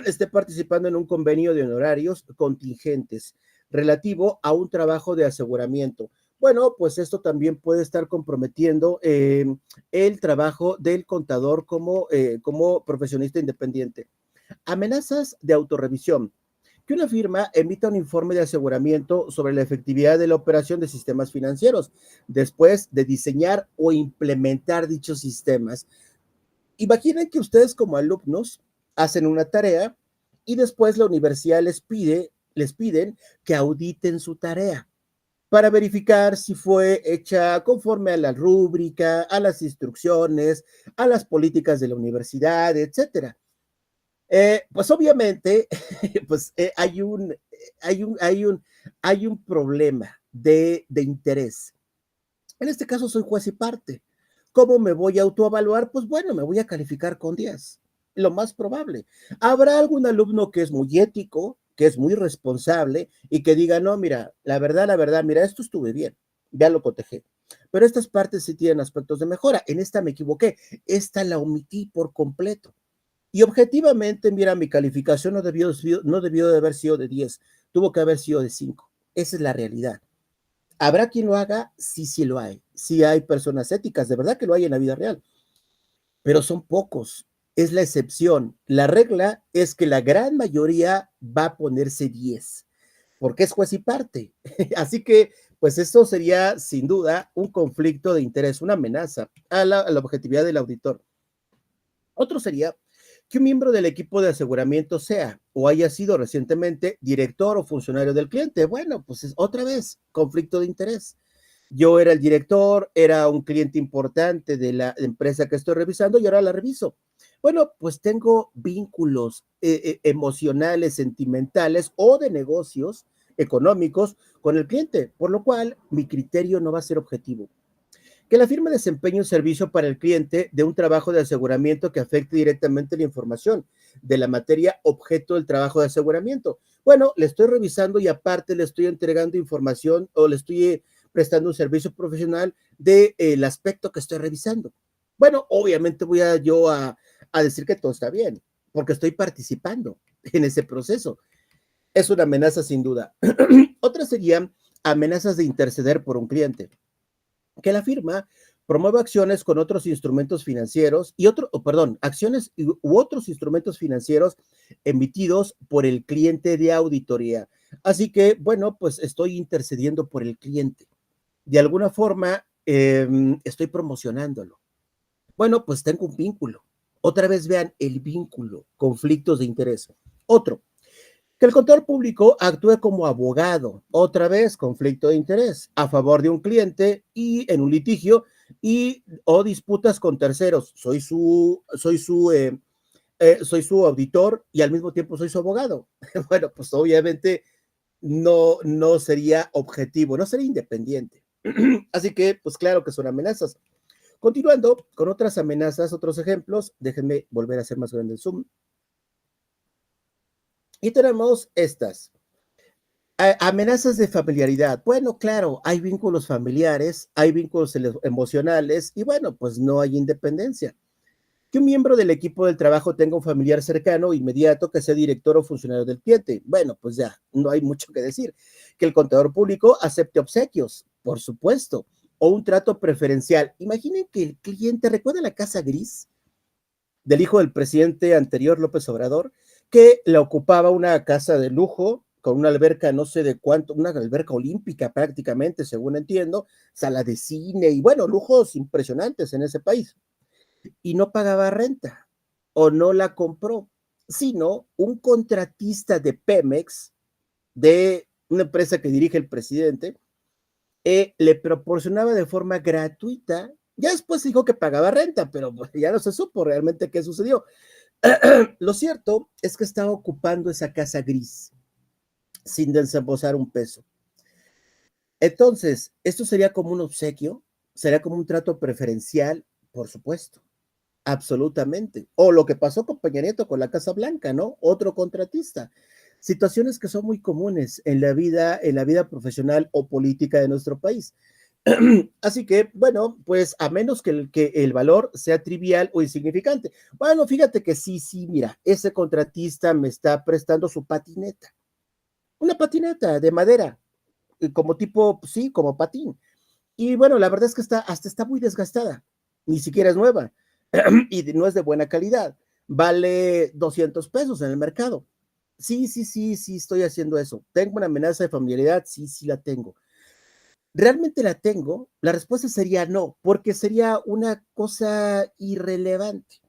Speaker 1: esté participando en un convenio de honorarios contingentes relativo a un trabajo de aseguramiento. Bueno, pues esto también puede estar comprometiendo el trabajo del contador como profesionista independiente. Amenazas de autorrevisión. Que una firma emita un informe de aseguramiento sobre la efectividad de la operación de sistemas financieros después de diseñar o implementar dichos sistemas. Imaginen que ustedes como alumnos hacen una tarea y después la universidad les piden que auditen su tarea para verificar si fue hecha conforme a la rúbrica, a las instrucciones, a las políticas de la universidad, etcétera. Pues obviamente, pues hay un problema de interés. En este caso soy juez y parte. ¿Cómo me voy a autoevaluar? Pues bueno, me voy a calificar con 10, lo más probable. Habrá algún alumno que es muy ético, que es muy responsable y que diga, no, mira, la verdad, mira, esto estuve bien, ya lo cotejé. Pero estas partes sí tienen aspectos de mejora. En esta me equivoqué, esta la omití por completo. Y objetivamente, mira, mi calificación no debió de haber sido de 10, tuvo que haber sido de 5. Esa es la realidad. ¿Habrá quien lo haga? Sí, sí lo hay. Sí hay personas éticas, de verdad que lo hay en la vida real, pero son pocos. Es la excepción. La regla es que la gran mayoría va a ponerse 10, porque es juez y parte. Así que, pues esto sería sin duda un conflicto de interés, una amenaza a la objetividad del auditor. Otro sería que un miembro del equipo de aseguramiento sea o haya sido recientemente director o funcionario del cliente. Bueno, pues es otra vez conflicto de interés. Yo era el director, era un cliente importante de la empresa que estoy revisando y ahora la reviso. Bueno, pues tengo vínculos emocionales, sentimentales o de negocios económicos con el cliente, por lo cual mi criterio no va a ser objetivo. Que la firma desempeñe un servicio para el cliente de un trabajo de aseguramiento que afecte directamente la información de la materia objeto del trabajo de aseguramiento. Bueno, le estoy revisando y aparte le estoy entregando información o le estoy prestando un servicio profesional del aspecto que estoy revisando. Bueno, obviamente a decir que todo está bien, porque estoy participando en ese proceso. Es una amenaza sin duda. Otra serían amenazas de interceder por un cliente. Que la firma promueva acciones con otros instrumentos financieros acciones u otros instrumentos financieros emitidos por el cliente de auditoría. Así que, bueno, pues estoy intercediendo por el cliente. De alguna forma, estoy promocionándolo. Bueno, pues tengo un vínculo. Otra vez vean el vínculo, conflictos de interés. Otro, que el contador público actúe como abogado, otra vez conflicto de interés, a favor de un cliente y en un litigio y o disputas con terceros. Soy su auditor y al mismo tiempo soy su abogado. Bueno, pues obviamente no sería objetivo, no sería independiente. Así que, pues claro que son amenazas. Continuando con otras amenazas, otros ejemplos, déjenme volver a hacer más grande el zoom. Y tenemos estas. Amenazas de familiaridad. Bueno, claro, hay vínculos familiares, hay vínculos emocionales y bueno, pues no hay independencia. Que un miembro del equipo del trabajo tenga un familiar cercano, inmediato, que sea director o funcionario del cliente. Bueno, pues ya, no hay mucho que decir. Que el contador público acepte obsequios, por supuesto, o un trato preferencial. Imaginen que el cliente, ¿recuerda la casa gris del hijo del presidente anterior, López Obrador, que la ocupaba una casa de lujo con una alberca no sé de cuánto, una alberca olímpica prácticamente, según entiendo, sala de cine y bueno, lujos impresionantes en ese país? Y no pagaba renta o no la compró, sino un contratista de Pemex de una empresa que dirige el presidente, le proporcionaba de forma gratuita. Ya después dijo que pagaba renta, pero ya no se supo realmente qué sucedió. Lo cierto es que estaba ocupando esa casa gris sin desembolsar un peso. Entonces, esto sería como un obsequio, sería como un trato preferencial, por supuesto, absolutamente. O lo que pasó con Peña Nieto con la Casa Blanca, ¿no? Otro contratista. Situaciones que son muy comunes en la vida profesional o política de nuestro país. Así que, bueno, pues a menos que el valor sea trivial o insignificante. Bueno, fíjate que sí, sí, mira, ese contratista me está prestando su patineta. Una patineta de madera, como tipo, pues sí, como patín. Y bueno, la verdad es que hasta está muy desgastada, ni siquiera es nueva y no es de buena calidad. Vale 200 pesos en el mercado. Sí, sí, sí, sí, estoy haciendo eso. ¿Tengo una amenaza de familiaridad? Sí, sí la tengo. ¿Realmente la tengo? La respuesta sería no, porque sería una cosa irrelevante.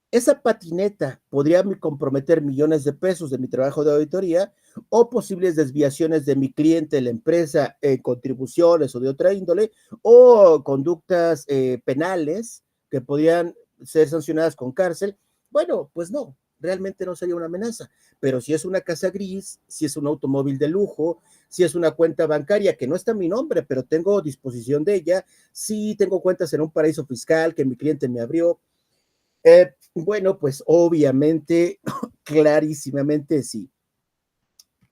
Speaker 1: Esa patineta podría comprometer millones de pesos de mi trabajo de auditoría o posibles desviaciones de mi cliente, la empresa, contribuciones o de otra índole, o conductas penales que podrían ser sancionadas con cárcel. Bueno, pues no, realmente no sería una amenaza. Pero si es una casa gris, si es un automóvil de lujo, si es una cuenta bancaria que no está en mi nombre, pero tengo disposición de ella, si tengo cuentas en un paraíso fiscal que mi cliente me abrió, bueno, pues obviamente, clarísimamente sí.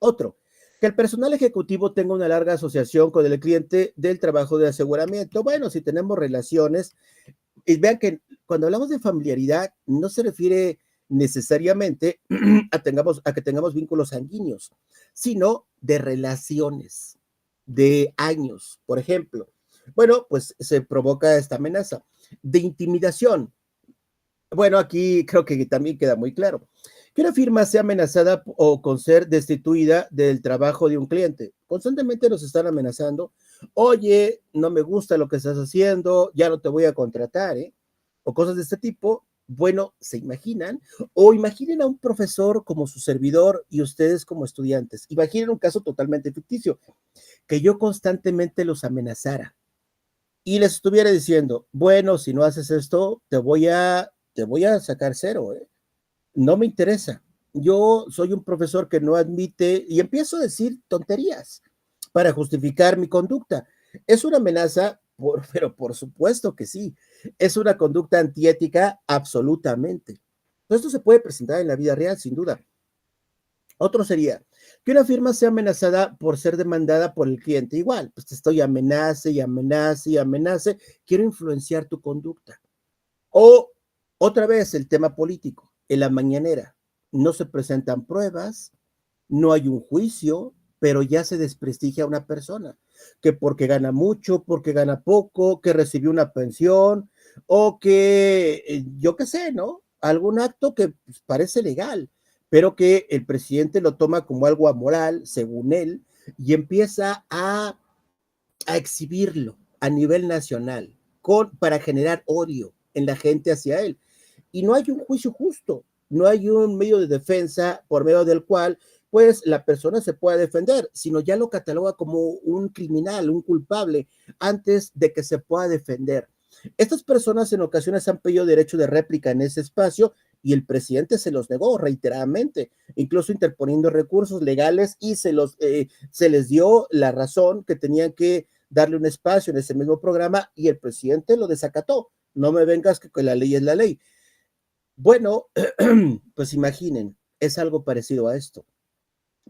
Speaker 1: Otro, que el personal ejecutivo tenga una larga asociación con el cliente del trabajo de aseguramiento. Bueno, si tenemos relaciones, y vean que cuando hablamos de familiaridad, no se refiere necesariamente a que tengamos vínculos sanguíneos, sino de relaciones, de años, por ejemplo. Bueno, pues se provoca esta amenaza de intimidación. Bueno, aquí creo que también queda muy claro. Que una firma sea amenazada o con ser destituida del trabajo de un cliente. Constantemente nos están amenazando. Oye, no me gusta lo que estás haciendo, ya no te voy a contratar, ¿eh? O cosas de este tipo. Bueno, se imaginan, o imaginen a un profesor como su servidor y ustedes como estudiantes. Imaginen un caso totalmente ficticio, que yo constantemente los amenazara y les estuviera diciendo, bueno, si no haces esto, te voy a sacar cero, ¿eh? No me interesa. Yo soy un profesor que no admite y empiezo a decir tonterías para justificar mi conducta. ¿Es una amenaza? Pero por supuesto que sí. ¿Es una conducta antiética? Absolutamente. Esto se puede presentar en la vida real, sin duda. Otro sería que una firma sea amenazada por ser demandada por el cliente. Igual, pues te estoy amenace y amenace y amenace. Quiero influenciar tu conducta. O otra vez el tema político. En la mañanera no se presentan pruebas, no hay un juicio, pero ya se desprestigia a una persona, que porque gana mucho, porque gana poco, que recibió una pensión, o que yo qué sé, ¿no? Algún acto que pues, parece legal, pero que el presidente lo toma como algo amoral, según él, y empieza a exhibirlo a nivel nacional para generar odio en la gente hacia él. Y no hay un juicio justo, no hay un medio de defensa por medio del cual pues la persona se pueda defender, sino ya lo cataloga como un criminal, un culpable, antes de que se pueda defender. Estas personas en ocasiones han pedido derecho de réplica en ese espacio y el presidente se los negó reiteradamente, incluso interponiendo recursos legales y se les dio la razón que tenían que darle un espacio en ese mismo programa y el presidente lo desacató. No me vengas que la ley es la ley. Bueno, pues imaginen, es algo parecido a esto.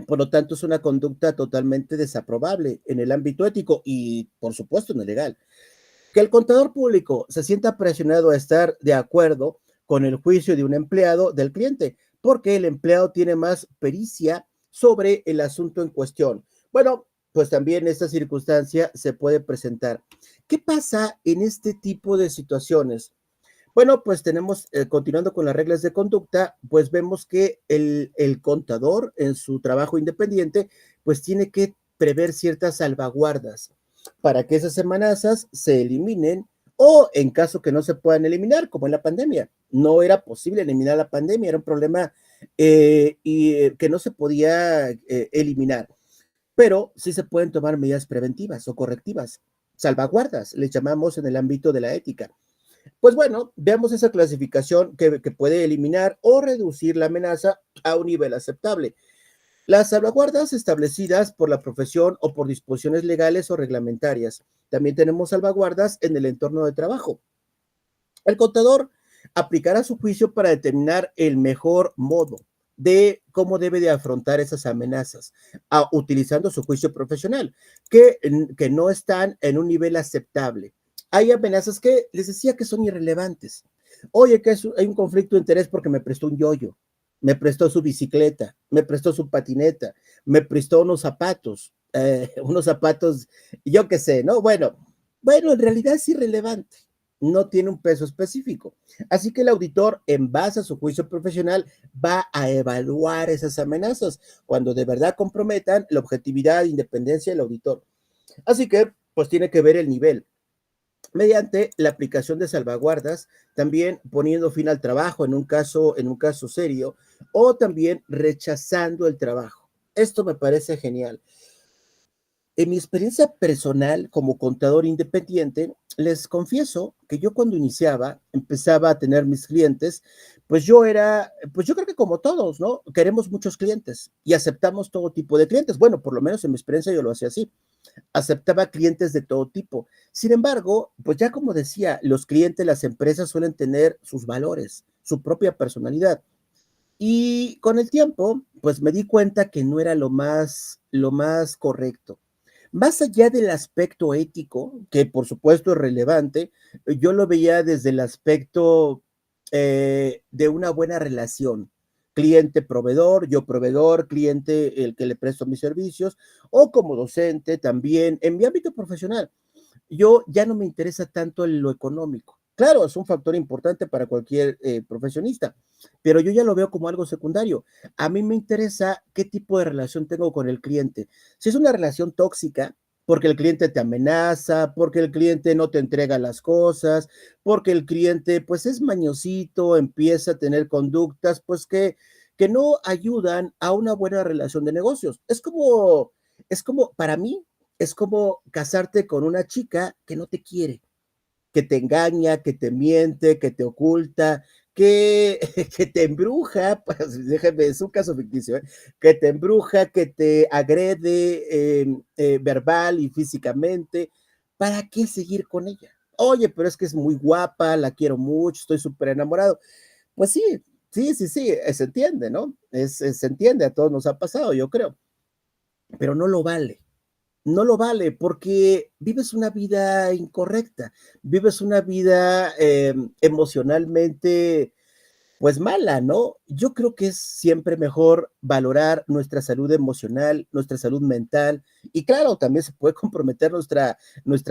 Speaker 1: Por lo tanto, es una conducta totalmente desaprobable en el ámbito ético y, por supuesto, en el legal. Que el contador público se sienta presionado a estar de acuerdo con el juicio de un empleado del cliente, porque el empleado tiene más pericia sobre el asunto en cuestión. Bueno, pues también esta circunstancia se puede presentar. ¿Qué pasa en este tipo de situaciones? Bueno, pues tenemos, continuando con las reglas de conducta, pues vemos que el contador en su trabajo independiente, pues tiene que prever ciertas salvaguardas para que esas amenazas se eliminen o en caso que no se puedan eliminar, como en la pandemia. No era posible eliminar la pandemia, era un problema que no se podía eliminar, pero sí se pueden tomar medidas preventivas o correctivas, salvaguardas, les llamamos en el ámbito de la ética. Pues bueno, veamos esa clasificación que puede eliminar o reducir la amenaza a un nivel aceptable. Las salvaguardas establecidas por la profesión o por disposiciones legales o reglamentarias. También tenemos salvaguardas en el entorno de trabajo. El contador aplicará su juicio para determinar el mejor modo de cómo debe de afrontar esas amenazas, utilizando su juicio profesional, que no están en un nivel aceptable. Hay amenazas que les decía que son irrelevantes. Oye, que hay un conflicto de interés porque me prestó un yoyo, me prestó su bicicleta, me prestó su patineta, me prestó unos zapatos, yo qué sé, ¿no? Bueno, en realidad es irrelevante, no tiene un peso específico. Así que el auditor, en base a su juicio profesional, va a evaluar esas amenazas cuando de verdad comprometan la objetividad e independencia del auditor. Así que, pues tiene que ver el nivel mediante la aplicación de salvaguardas, también poniendo fin al trabajo en un caso serio, o también rechazando el trabajo. Esto me parece genial. En mi experiencia personal como contador independiente, les confieso que yo cuando iniciaba, empezaba a tener mis clientes, pues yo creo que como todos, ¿no? Queremos muchos clientes y aceptamos todo tipo de clientes. Bueno, por lo menos en mi experiencia yo lo hacía así, aceptaba clientes de todo tipo. Sin embargo, pues ya como decía, los clientes, las empresas suelen tener sus valores, su propia personalidad. Y con el tiempo, pues me di cuenta que no era lo más correcto. Más allá del aspecto ético, que por supuesto es relevante, yo lo veía desde el aspecto de una buena relación. Cliente-proveedor, yo proveedor, cliente el que le presto mis servicios, o como docente también, en mi ámbito profesional yo ya no me interesa tanto en lo económico. Claro, es un factor importante para cualquier profesionista, pero yo ya lo veo como algo secundario. A mí me interesa qué tipo de relación tengo con el cliente. Si es una relación tóxica, porque el cliente te amenaza, porque el cliente no te entrega las cosas, porque el cliente pues es mañosito, empieza a tener conductas pues que no ayudan a una buena relación de negocios. Es como, para mí, es como casarte con una chica que no te quiere, que te engaña, que te miente, que te oculta, que, que te embruja, pues déjeme, es un caso ficticio, ¿eh? Que te embruja, que te agrede verbal y físicamente. ¿Para qué seguir con ella? Oye, pero es que es muy guapa, la quiero mucho, estoy súper enamorado. Pues sí, sí, se entiende, ¿no? Se entiende, a todos nos ha pasado, yo creo, pero no lo vale. No lo vale porque vives una vida incorrecta, vives una vida emocionalmente pues mala, ¿no? Yo creo que es siempre mejor valorar nuestra salud emocional, nuestra salud mental y claro, también se puede comprometer nuestra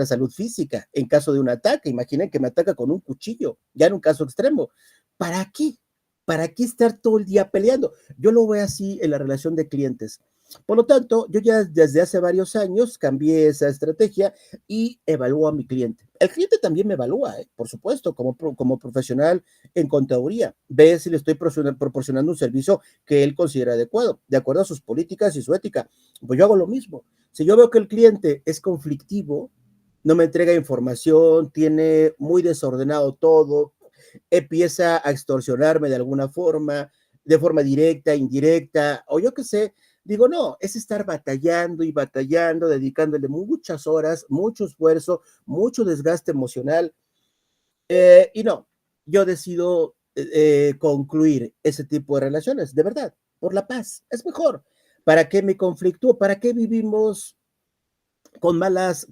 Speaker 1: salud física en caso de un ataque. Imaginen que me ataca con un cuchillo, ya en un caso extremo. ¿Para qué? ¿Para qué estar todo el día peleando? Yo lo veo así en la relación de clientes. Por lo tanto, yo ya desde hace varios años cambié esa estrategia y evalúo a mi cliente. El cliente también me evalúa, por supuesto, como profesional en contaduría. Ve si le estoy proporcionando un servicio que él considera adecuado, de acuerdo a sus políticas y su ética. Pues yo hago lo mismo. Si yo veo que el cliente es conflictivo, no me entrega información, tiene muy desordenado todo, empieza a extorsionarme de forma directa, indirecta, o yo qué sé, digo, no, es estar batallando y batallando, dedicándole muchas horas, mucho esfuerzo, mucho desgaste emocional, y no, yo decido concluir ese tipo de relaciones, de verdad, por la paz, es mejor. ¿Para qué me conflictúo? ¿Para qué vivimos con malas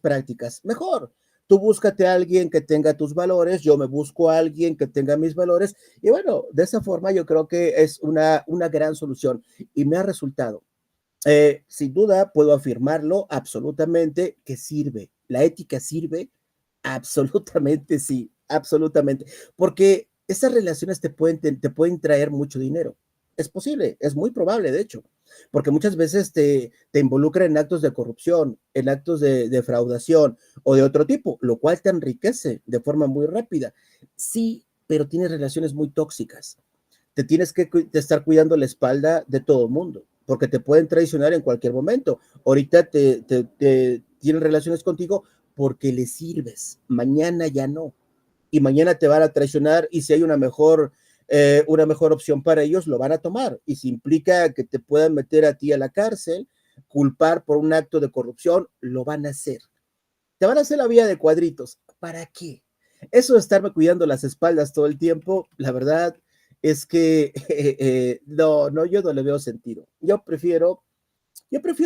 Speaker 1: prácticas? Mejor. Tú búscate a alguien que tenga tus valores, yo me busco a alguien que tenga mis valores, y bueno, de esa forma yo creo que es una gran solución y me ha resultado. Sin duda puedo afirmarlo absolutamente que sirve. La ética sirve, absolutamente sí, absolutamente, porque esas relaciones te pueden traer mucho dinero. Es posible, es muy probable, de hecho, porque muchas veces te involucran en actos de corrupción, en actos de defraudación o de otro tipo, lo cual te enriquece de forma muy rápida. Sí, pero tienes relaciones muy tóxicas. te tienes que estar cuidando la espalda de todo el mundo, porque te pueden traicionar en cualquier momento. Ahorita te tienen relaciones contigo porque les sirves, mañana ya no. Y mañana te van a traicionar y si hay una mejor opción para ellos, lo van a tomar. Y si implica que te puedan meter a ti a la cárcel, culpar por un acto de corrupción, lo van a hacer. Te van a hacer la vía de cuadritos. ¿Para qué? Eso de estarme cuidando las espaldas todo el tiempo, la verdad es que no, yo no le veo sentido. Yo prefiero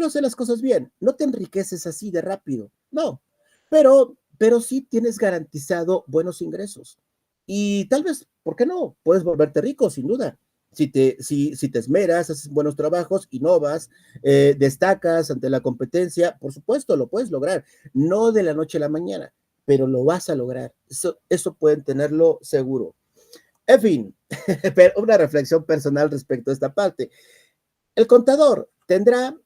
Speaker 1: hacer las cosas bien. No te enriqueces así de rápido, no, pero sí tienes garantizado buenos ingresos. Y tal vez, ¿por qué no? Puedes volverte rico, sin duda. Si te esmeras, haces buenos trabajos, innovas, destacas ante la competencia, por supuesto, lo puedes lograr. No de la noche a la mañana, pero lo vas a lograr. Eso pueden tenerlo seguro. En fin, una reflexión personal respecto a esta parte. El contador tendrá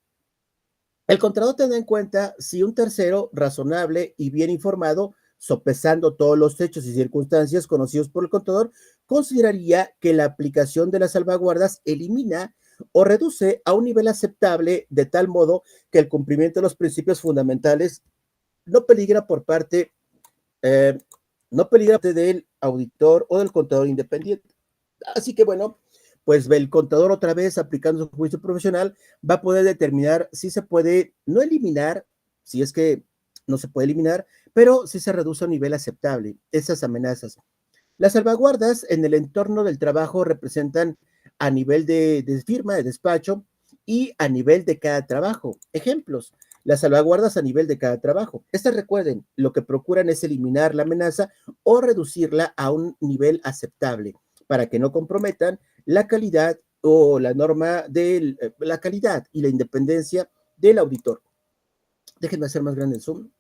Speaker 1: el contador tendrá en cuenta si un tercero razonable y bien informado, sopesando todos los hechos y circunstancias conocidos por el contador, consideraría que la aplicación de las salvaguardas elimina o reduce a un nivel aceptable de tal modo que el cumplimiento de los principios fundamentales no peligra por parte, eh, no peligra del auditor o del contador independiente. Así que bueno, pues el contador otra vez aplicando su juicio profesional va a poder determinar si se puede no eliminar, si es que no se puede eliminar, pero si se reduce a un nivel aceptable esas amenazas. Las salvaguardas en el entorno del trabajo representan a nivel de firma, de despacho y a nivel de cada trabajo. Ejemplos, las salvaguardas a nivel de cada trabajo. Estas, recuerden, lo que procuran es eliminar la amenaza o reducirla a un nivel aceptable para que no comprometan la calidad o la norma de la calidad y la independencia del auditor. Déjenme hacer más grande el zoom.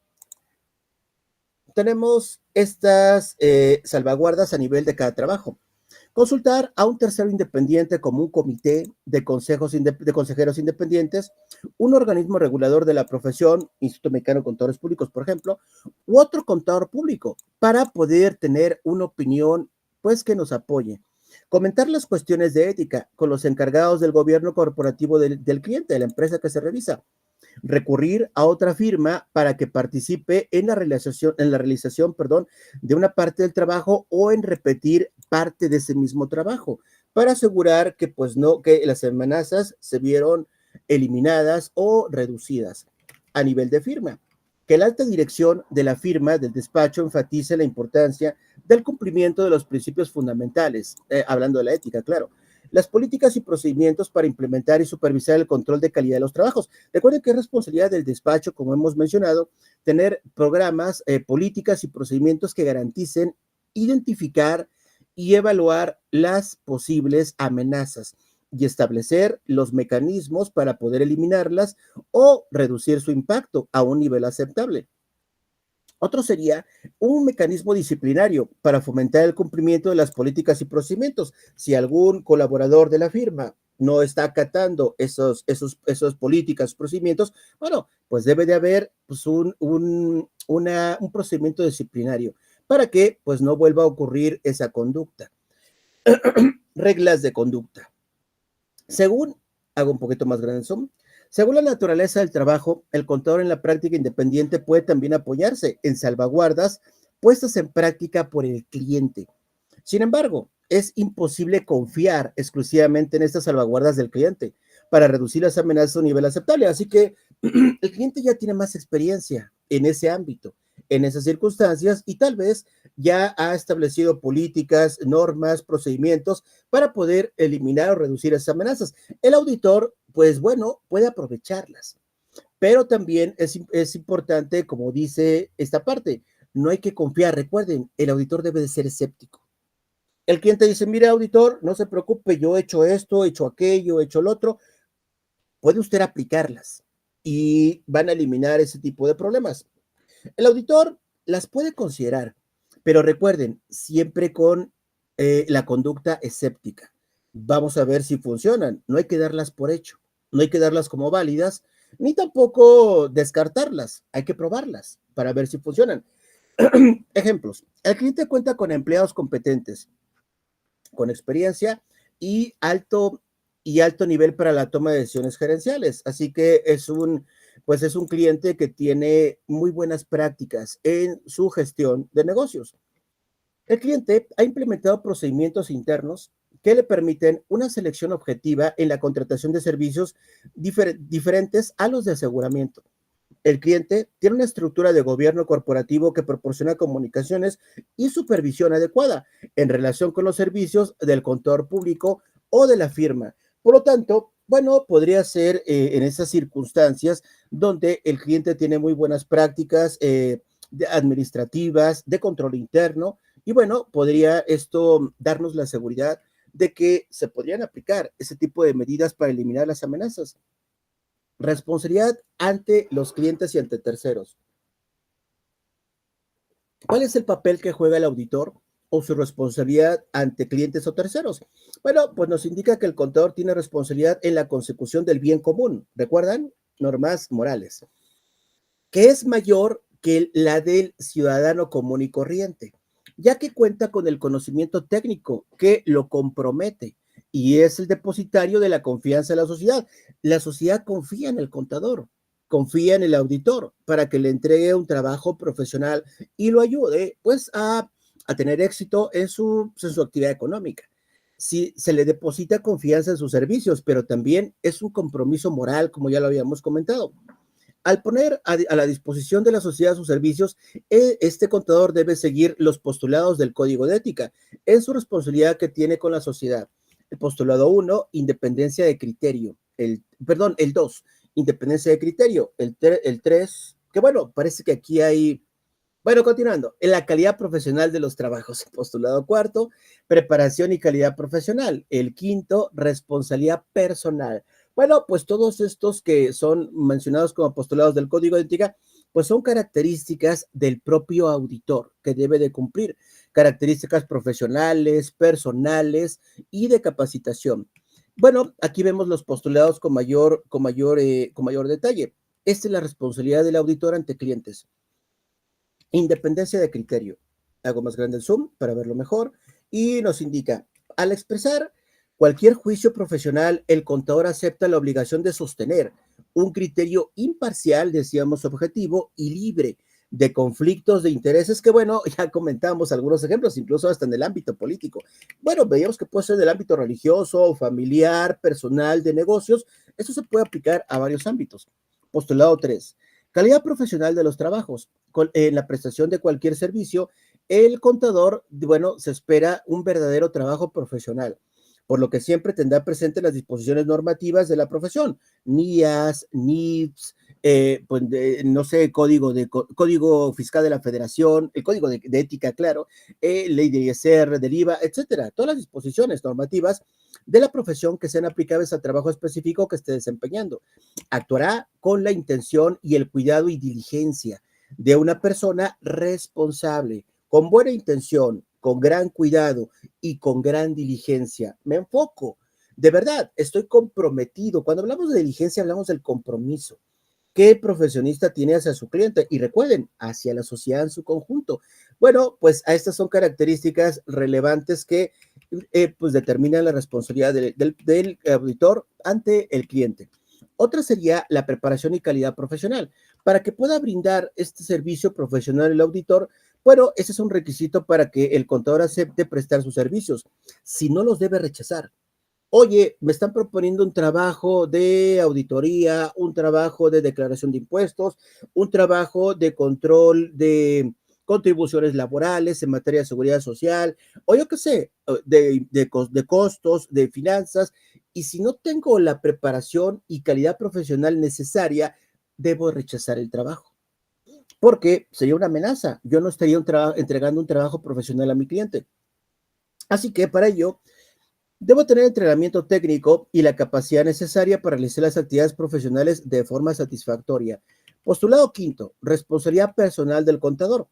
Speaker 1: Tenemos estas salvaguardas a nivel de cada trabajo. Consultar a un tercero independiente como un comité de consejeros independientes, un organismo regulador de la profesión, Instituto Mexicano de Contadores Públicos, por ejemplo, u otro contador público, para poder tener una opinión, pues, que nos apoye. Comentar las cuestiones de ética con los encargados del gobierno corporativo del cliente, de la empresa que se revisa. Recurrir a otra firma para que participe en la realización, perdón, de una parte del trabajo o en repetir parte de ese mismo trabajo, para asegurar que, pues, no, que las amenazas se vieron eliminadas o reducidas. A nivel de firma, que la alta dirección de la firma del despacho enfatice la importancia del cumplimiento de los principios fundamentales, hablando de la ética, claro, las políticas y procedimientos para implementar y supervisar el control de calidad de los trabajos. Recuerden que es responsabilidad del despacho, como hemos mencionado, tener programas, políticas y procedimientos que garanticen identificar y evaluar las posibles amenazas y establecer los mecanismos para poder eliminarlas o reducir su impacto a un nivel aceptable. Otro sería un mecanismo disciplinario para fomentar el cumplimiento de las políticas y procedimientos. Si algún colaborador de la firma no está acatando esos políticas, procedimientos, bueno, pues debe de haber, pues, un procedimiento disciplinario para que, pues, no vuelva a ocurrir esa conducta. Reglas de conducta. Según, hago un poquito más grande el zoom, según la naturaleza del trabajo, el contador en la práctica independiente puede también apoyarse en salvaguardas puestas en práctica por el cliente. Sin embargo, es imposible confiar exclusivamente en estas salvaguardas del cliente para reducir las amenazas a un nivel aceptable. Así que el cliente ya tiene más experiencia en ese ámbito, en esas circunstancias, y tal vez ya ha establecido políticas, normas, procedimientos para poder eliminar o reducir esas amenazas. El auditor, pues bueno, puede aprovecharlas, pero también es importante, como dice esta parte, no hay que confiar. Recuerden, el auditor debe de ser escéptico. El cliente dice, mire, auditor, no se preocupe, yo he hecho esto, he hecho aquello, he hecho lo otro. Puede usted aplicarlas y van a eliminar ese tipo de problemas. El auditor las puede considerar, pero recuerden, siempre con la conducta escéptica. Vamos a ver si funcionan. No hay que darlas por hecho, no hay que darlas como válidas, ni tampoco descartarlas. Hay que probarlas para ver si funcionan. Ejemplos. El cliente cuenta con empleados competentes, con experiencia y alto nivel para la toma de decisiones gerenciales. Así que pues es un cliente que tiene muy buenas prácticas en su gestión de negocios. El cliente ha implementado procedimientos internos que le permiten una selección objetiva en la contratación de servicios diferentes a los de aseguramiento. El cliente tiene una estructura de gobierno corporativo que proporciona comunicaciones y supervisión adecuada en relación con los servicios del contador público o de la firma. Por lo tanto, bueno, podría ser en esas circunstancias donde el cliente tiene muy buenas prácticas administrativas, de control interno, y bueno, podría esto darnos la seguridad de que se podrían aplicar ese tipo de medidas para eliminar las amenazas. Responsabilidad ante los clientes y ante terceros. ¿Cuál es el papel que juega el auditor o su responsabilidad ante clientes o terceros? Bueno, pues nos indica que el contador tiene responsabilidad en la consecución del bien común. ¿Recuerdan? Normas morales, que es mayor que la del ciudadano común y corriente, ya que cuenta con el conocimiento técnico que lo compromete y es el depositario de la confianza de la sociedad. La sociedad confía en el contador, confía en el auditor para que le entregue un trabajo profesional y lo ayude pues a tener éxito en su actividad económica. Si se le deposita confianza en sus servicios, pero también es un compromiso moral, como ya lo habíamos comentado. Al poner a la disposición de la sociedad sus servicios, este contador debe seguir los postulados del Código de Ética en su responsabilidad que tiene con la sociedad. El postulado 1, independencia de criterio. El 2, independencia de criterio. El 3, que bueno, parece que aquí hay. Bueno, continuando, en la calidad profesional de los trabajos. Postulado cuarto, preparación y calidad profesional. El quinto, responsabilidad personal. Bueno, pues todos estos que son mencionados como postulados del Código de Ética, pues son características del propio auditor que debe de cumplir, características profesionales, personales y de capacitación. Bueno, aquí vemos los postulados con mayor detalle. Esta es la responsabilidad del auditor ante clientes. Independencia de criterio. Hago más grande el zoom para verlo mejor y nos indica, al expresar cualquier juicio profesional, el contador acepta la obligación de sostener un criterio imparcial, decíamos, objetivo y libre de conflictos de intereses que, bueno, ya comentamos algunos ejemplos, incluso hasta en el ámbito político. Bueno, veíamos que puede ser del ámbito religioso, familiar, personal, de negocios. Eso se puede aplicar a varios ámbitos. Postulado 3. Calidad profesional de los trabajos. En la prestación de cualquier servicio, el contador, bueno, se espera un verdadero trabajo profesional, por lo que siempre tendrá presente las disposiciones normativas de la profesión, NIAS, NIPS, pues no sé, código fiscal de la Federación, el código de ética, claro, ley de ISR, del IVA, etcétera. Todas las disposiciones normativas de la profesión que sean aplicables al trabajo específico que esté desempeñando. Actuará con la intención y el cuidado y diligencia de una persona responsable, con buena intención, con gran cuidado y con gran diligencia. Me enfoco. De verdad, estoy comprometido. Cuando hablamos de diligencia, hablamos del compromiso que el profesionista tiene hacia su cliente y recuerden, hacia la sociedad en su conjunto. Bueno, pues a estas son características relevantes que pues determinan la responsabilidad del auditor ante el cliente. Otra sería la preparación y calidad profesional. Para que pueda brindar este servicio profesional el auditor, bueno, ese es un requisito para que el contador acepte prestar sus servicios. Si no, los debe rechazar. Oye, me están proponiendo un trabajo de auditoría, un trabajo de declaración de impuestos, un trabajo de control de contribuciones laborales en materia de seguridad social, o yo qué sé, de costos, de finanzas, y si no tengo la preparación y calidad profesional necesaria, debo rechazar el trabajo, porque sería una amenaza. Yo no estaría entregando un trabajo profesional a mi cliente. Así que para ello, debo tener entrenamiento técnico y la capacidad necesaria para realizar las actividades profesionales de forma satisfactoria. Postulado quinto, responsabilidad personal del contador.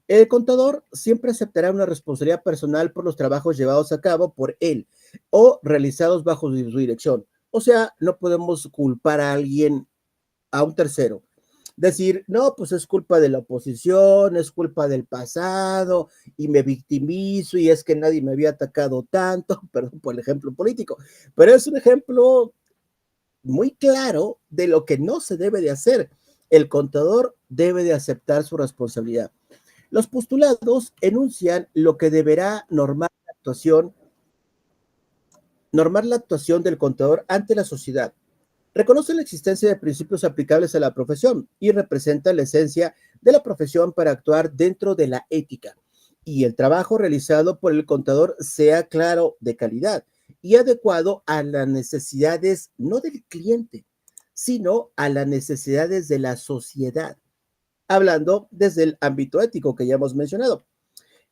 Speaker 1: El contador siempre aceptará una responsabilidad personal por los trabajos llevados a cabo por él o realizados bajo su dirección. O sea, no podemos culpar a alguien, a un tercero. decir, no, pues es culpa de la oposición, es culpa del pasado, y me victimizo, y es que nadie me había atacado tanto, perdón por el ejemplo político, pero es un ejemplo muy claro de lo que no se debe de hacer. El contador debe de aceptar su responsabilidad. Los postulados enuncian lo que deberá normar la actuación del contador ante la sociedad. Reconoce la existencia de principios aplicables a la profesión y representa la esencia de la profesión para actuar dentro de la ética. Y el trabajo realizado por el contador sea claro, de calidad y adecuado a las necesidades no del cliente, sino a las necesidades de la sociedad, hablando desde el ámbito ético que ya hemos mencionado.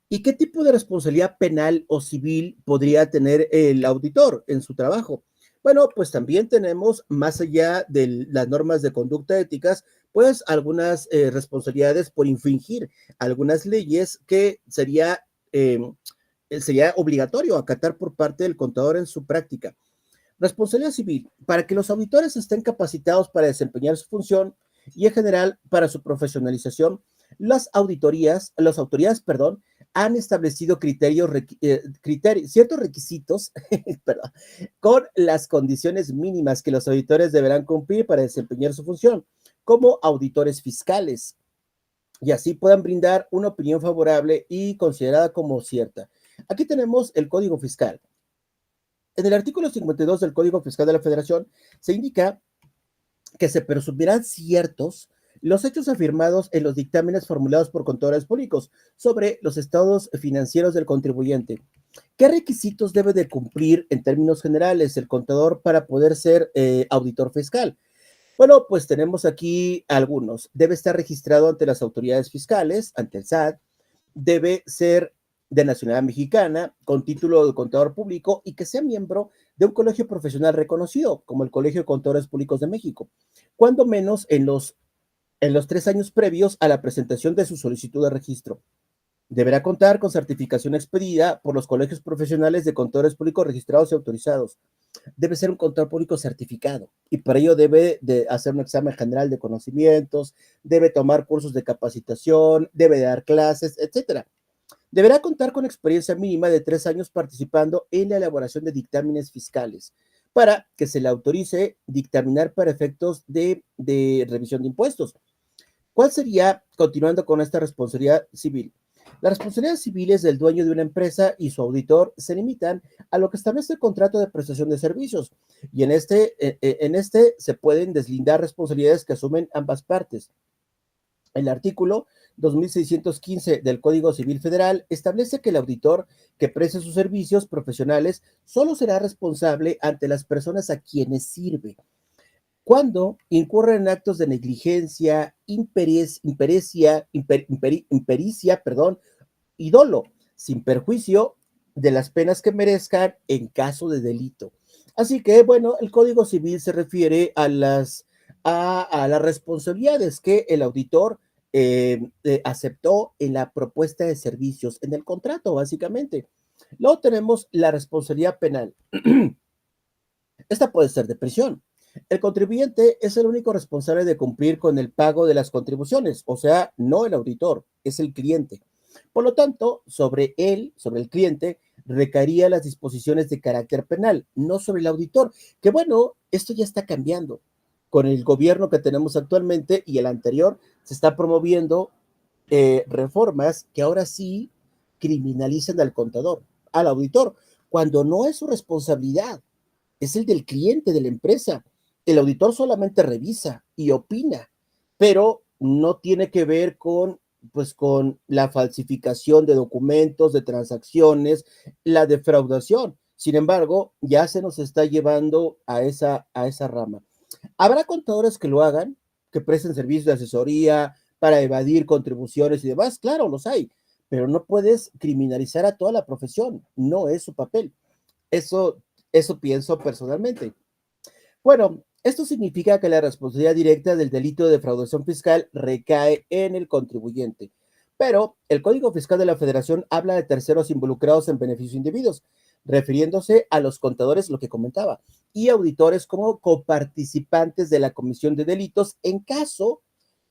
Speaker 1: ¿Y qué tipo de responsabilidad penal o civil podría tener el auditor en su trabajo? Bueno, pues también tenemos, más allá de las normas de conducta éticas, pues algunas responsabilidades por infringir algunas leyes que sería obligatorio acatar por parte del contador en su práctica. Responsabilidad civil, para que los auditores estén capacitados para desempeñar su función y en general para su profesionalización, las autoridades, perdón, han establecido ciertos requisitos, perdón, con las condiciones mínimas que los auditores deberán cumplir para desempeñar su función, como auditores fiscales, y así puedan brindar una opinión favorable y considerada como cierta. Aquí tenemos el Código Fiscal. En el artículo 52 del Código Fiscal de la Federación se indica que se presumirán ciertos los hechos afirmados en los dictámenes formulados por contadores públicos sobre los estados financieros del contribuyente. ¿Qué requisitos debe de cumplir en términos generales el contador para poder ser auditor fiscal? Bueno, pues tenemos aquí algunos. Debe estar registrado ante las autoridades fiscales, ante el SAT, debe ser de nacionalidad mexicana, con título de contador público y que sea miembro de un colegio profesional reconocido, como el Colegio de Contadores Públicos de México, cuando menos en los 3 años previos a la presentación de su solicitud de registro. Deberá contar con certificación expedida por los colegios profesionales de contadores públicos registrados y autorizados. Debe ser un contador público certificado y para ello debe de hacer un examen general de conocimientos, debe tomar cursos de capacitación, debe dar clases, etcétera. Deberá contar con experiencia mínima de 3 años participando en la elaboración de dictámenes fiscales para que se le autorice dictaminar para efectos de revisión de impuestos. ¿Cuál sería, continuando con esta responsabilidad civil? Las responsabilidades civiles del dueño de una empresa y su auditor se limitan a lo que establece el contrato de prestación de servicios y en este se pueden deslindar responsabilidades que asumen ambas partes. El artículo 2615 del Código Civil Federal establece que el auditor que preste sus servicios profesionales solo será responsable ante las personas a quienes sirve cuando incurren en actos de negligencia, impericia, perdón, y dolo, sin perjuicio de las penas que merezcan en caso de delito. Así que, bueno, el Código Civil se refiere a las responsabilidades que el auditor aceptó en la propuesta de servicios, en el contrato, básicamente. Luego tenemos la responsabilidad penal. Esta puede ser de prisión. El contribuyente es el único responsable de cumplir con el pago de las contribuciones, o sea, no el auditor, es el cliente. Por lo tanto, sobre él, sobre el cliente, recaería las disposiciones de carácter penal, no sobre el auditor, que bueno, esto ya está cambiando. Con el gobierno que tenemos actualmente y el anterior, se está promoviendo reformas que ahora sí criminalizan al contador, al auditor, cuando no es su responsabilidad, es el del cliente, de la empresa. El auditor solamente revisa y opina, pero no tiene que ver con la falsificación de documentos, de transacciones, la defraudación. Sin embargo, ya se nos está llevando a esa rama. Habrá contadores que lo hagan, que presten servicios de asesoría para evadir contribuciones y demás. Claro, los hay, pero no puedes criminalizar a toda la profesión. No es su papel. Eso, eso pienso personalmente. Bueno, esto significa que la responsabilidad directa del delito de defraudación fiscal recae en el contribuyente. Pero el Código Fiscal de la Federación habla de terceros involucrados en beneficios indebidos, refiriéndose a los contadores, lo que comentaba, y auditores como coparticipantes de la comisión de delitos en caso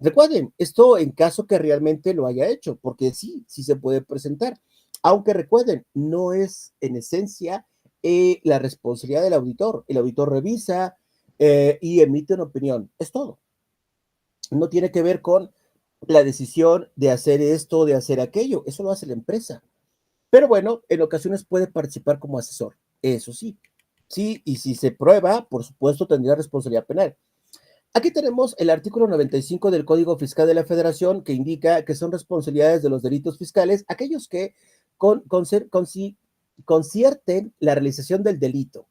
Speaker 1: Recuerden, esto en caso que realmente lo haya hecho, porque sí, sí se puede presentar. Aunque recuerden, no es en esencia la responsabilidad del auditor. El auditor revisa y emite una opinión. Es todo. No tiene que ver con la decisión de hacer esto, de hacer aquello. Eso lo hace la empresa. Pero bueno, en ocasiones puede participar como asesor. Eso sí. Sí, y si se prueba, por supuesto, tendría responsabilidad penal. Aquí tenemos el artículo 95 del Código Fiscal de la Federación que indica que son responsabilidades de los delitos fiscales aquellos que concierten la realización del delito,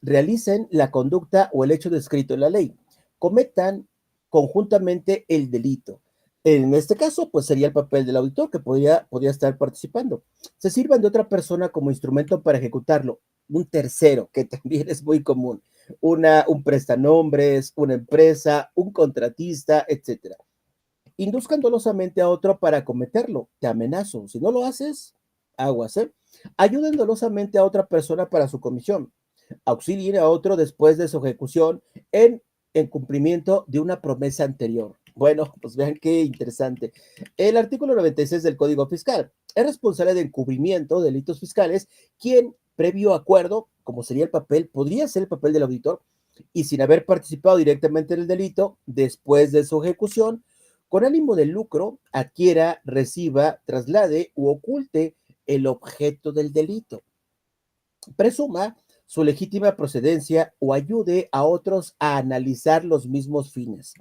Speaker 1: realicen la conducta o el hecho descrito en la ley, cometan conjuntamente el delito. En este caso, pues sería el papel del auditor que podría estar participando. Se sirvan de otra persona como instrumento para ejecutarlo, un tercero, que también es muy común, un prestanombres, una empresa, un contratista, etcétera. Induzcan dolosamente a otro para cometerlo, te amenazo. Si no lo haces, aguas, ¿eh? Ayuden dolosamente a otra persona para su comisión. Auxilien a otro después de su ejecución en cumplimiento de una promesa anterior. Bueno, pues vean qué interesante. El artículo 96 del Código Fiscal es responsable de encubrimiento de delitos fiscales quien, previo acuerdo, como sería el papel, podría ser el papel del auditor, y sin haber participado directamente en el delito, después de su ejecución, con ánimo de lucro, adquiera, reciba, traslade u oculte el objeto del delito. Presuma su legítima procedencia o ayude a otros a analizar los mismos fines.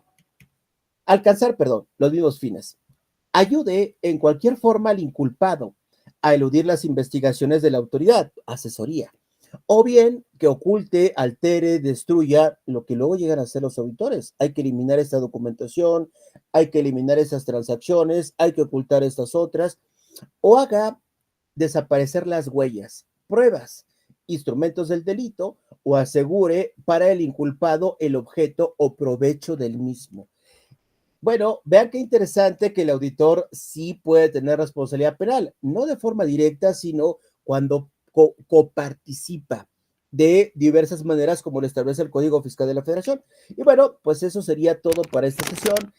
Speaker 1: Alcanzar, perdón, los mismos fines. Ayude en cualquier forma al inculpado a eludir las investigaciones de la autoridad, asesoría, o bien que oculte, altere, destruya lo que luego llegan a hacer los auditores. Hay que eliminar esta documentación, hay que eliminar esas transacciones, hay que ocultar estas otras, o haga desaparecer las huellas, pruebas, instrumentos del delito o asegure para el inculpado el objeto o provecho del mismo. Bueno, vean qué interesante que el auditor sí puede tener responsabilidad penal, no de forma directa, sino cuando coparticipa de diversas maneras como lo establece el Código Fiscal de la Federación. Y bueno, pues eso sería todo para esta sesión.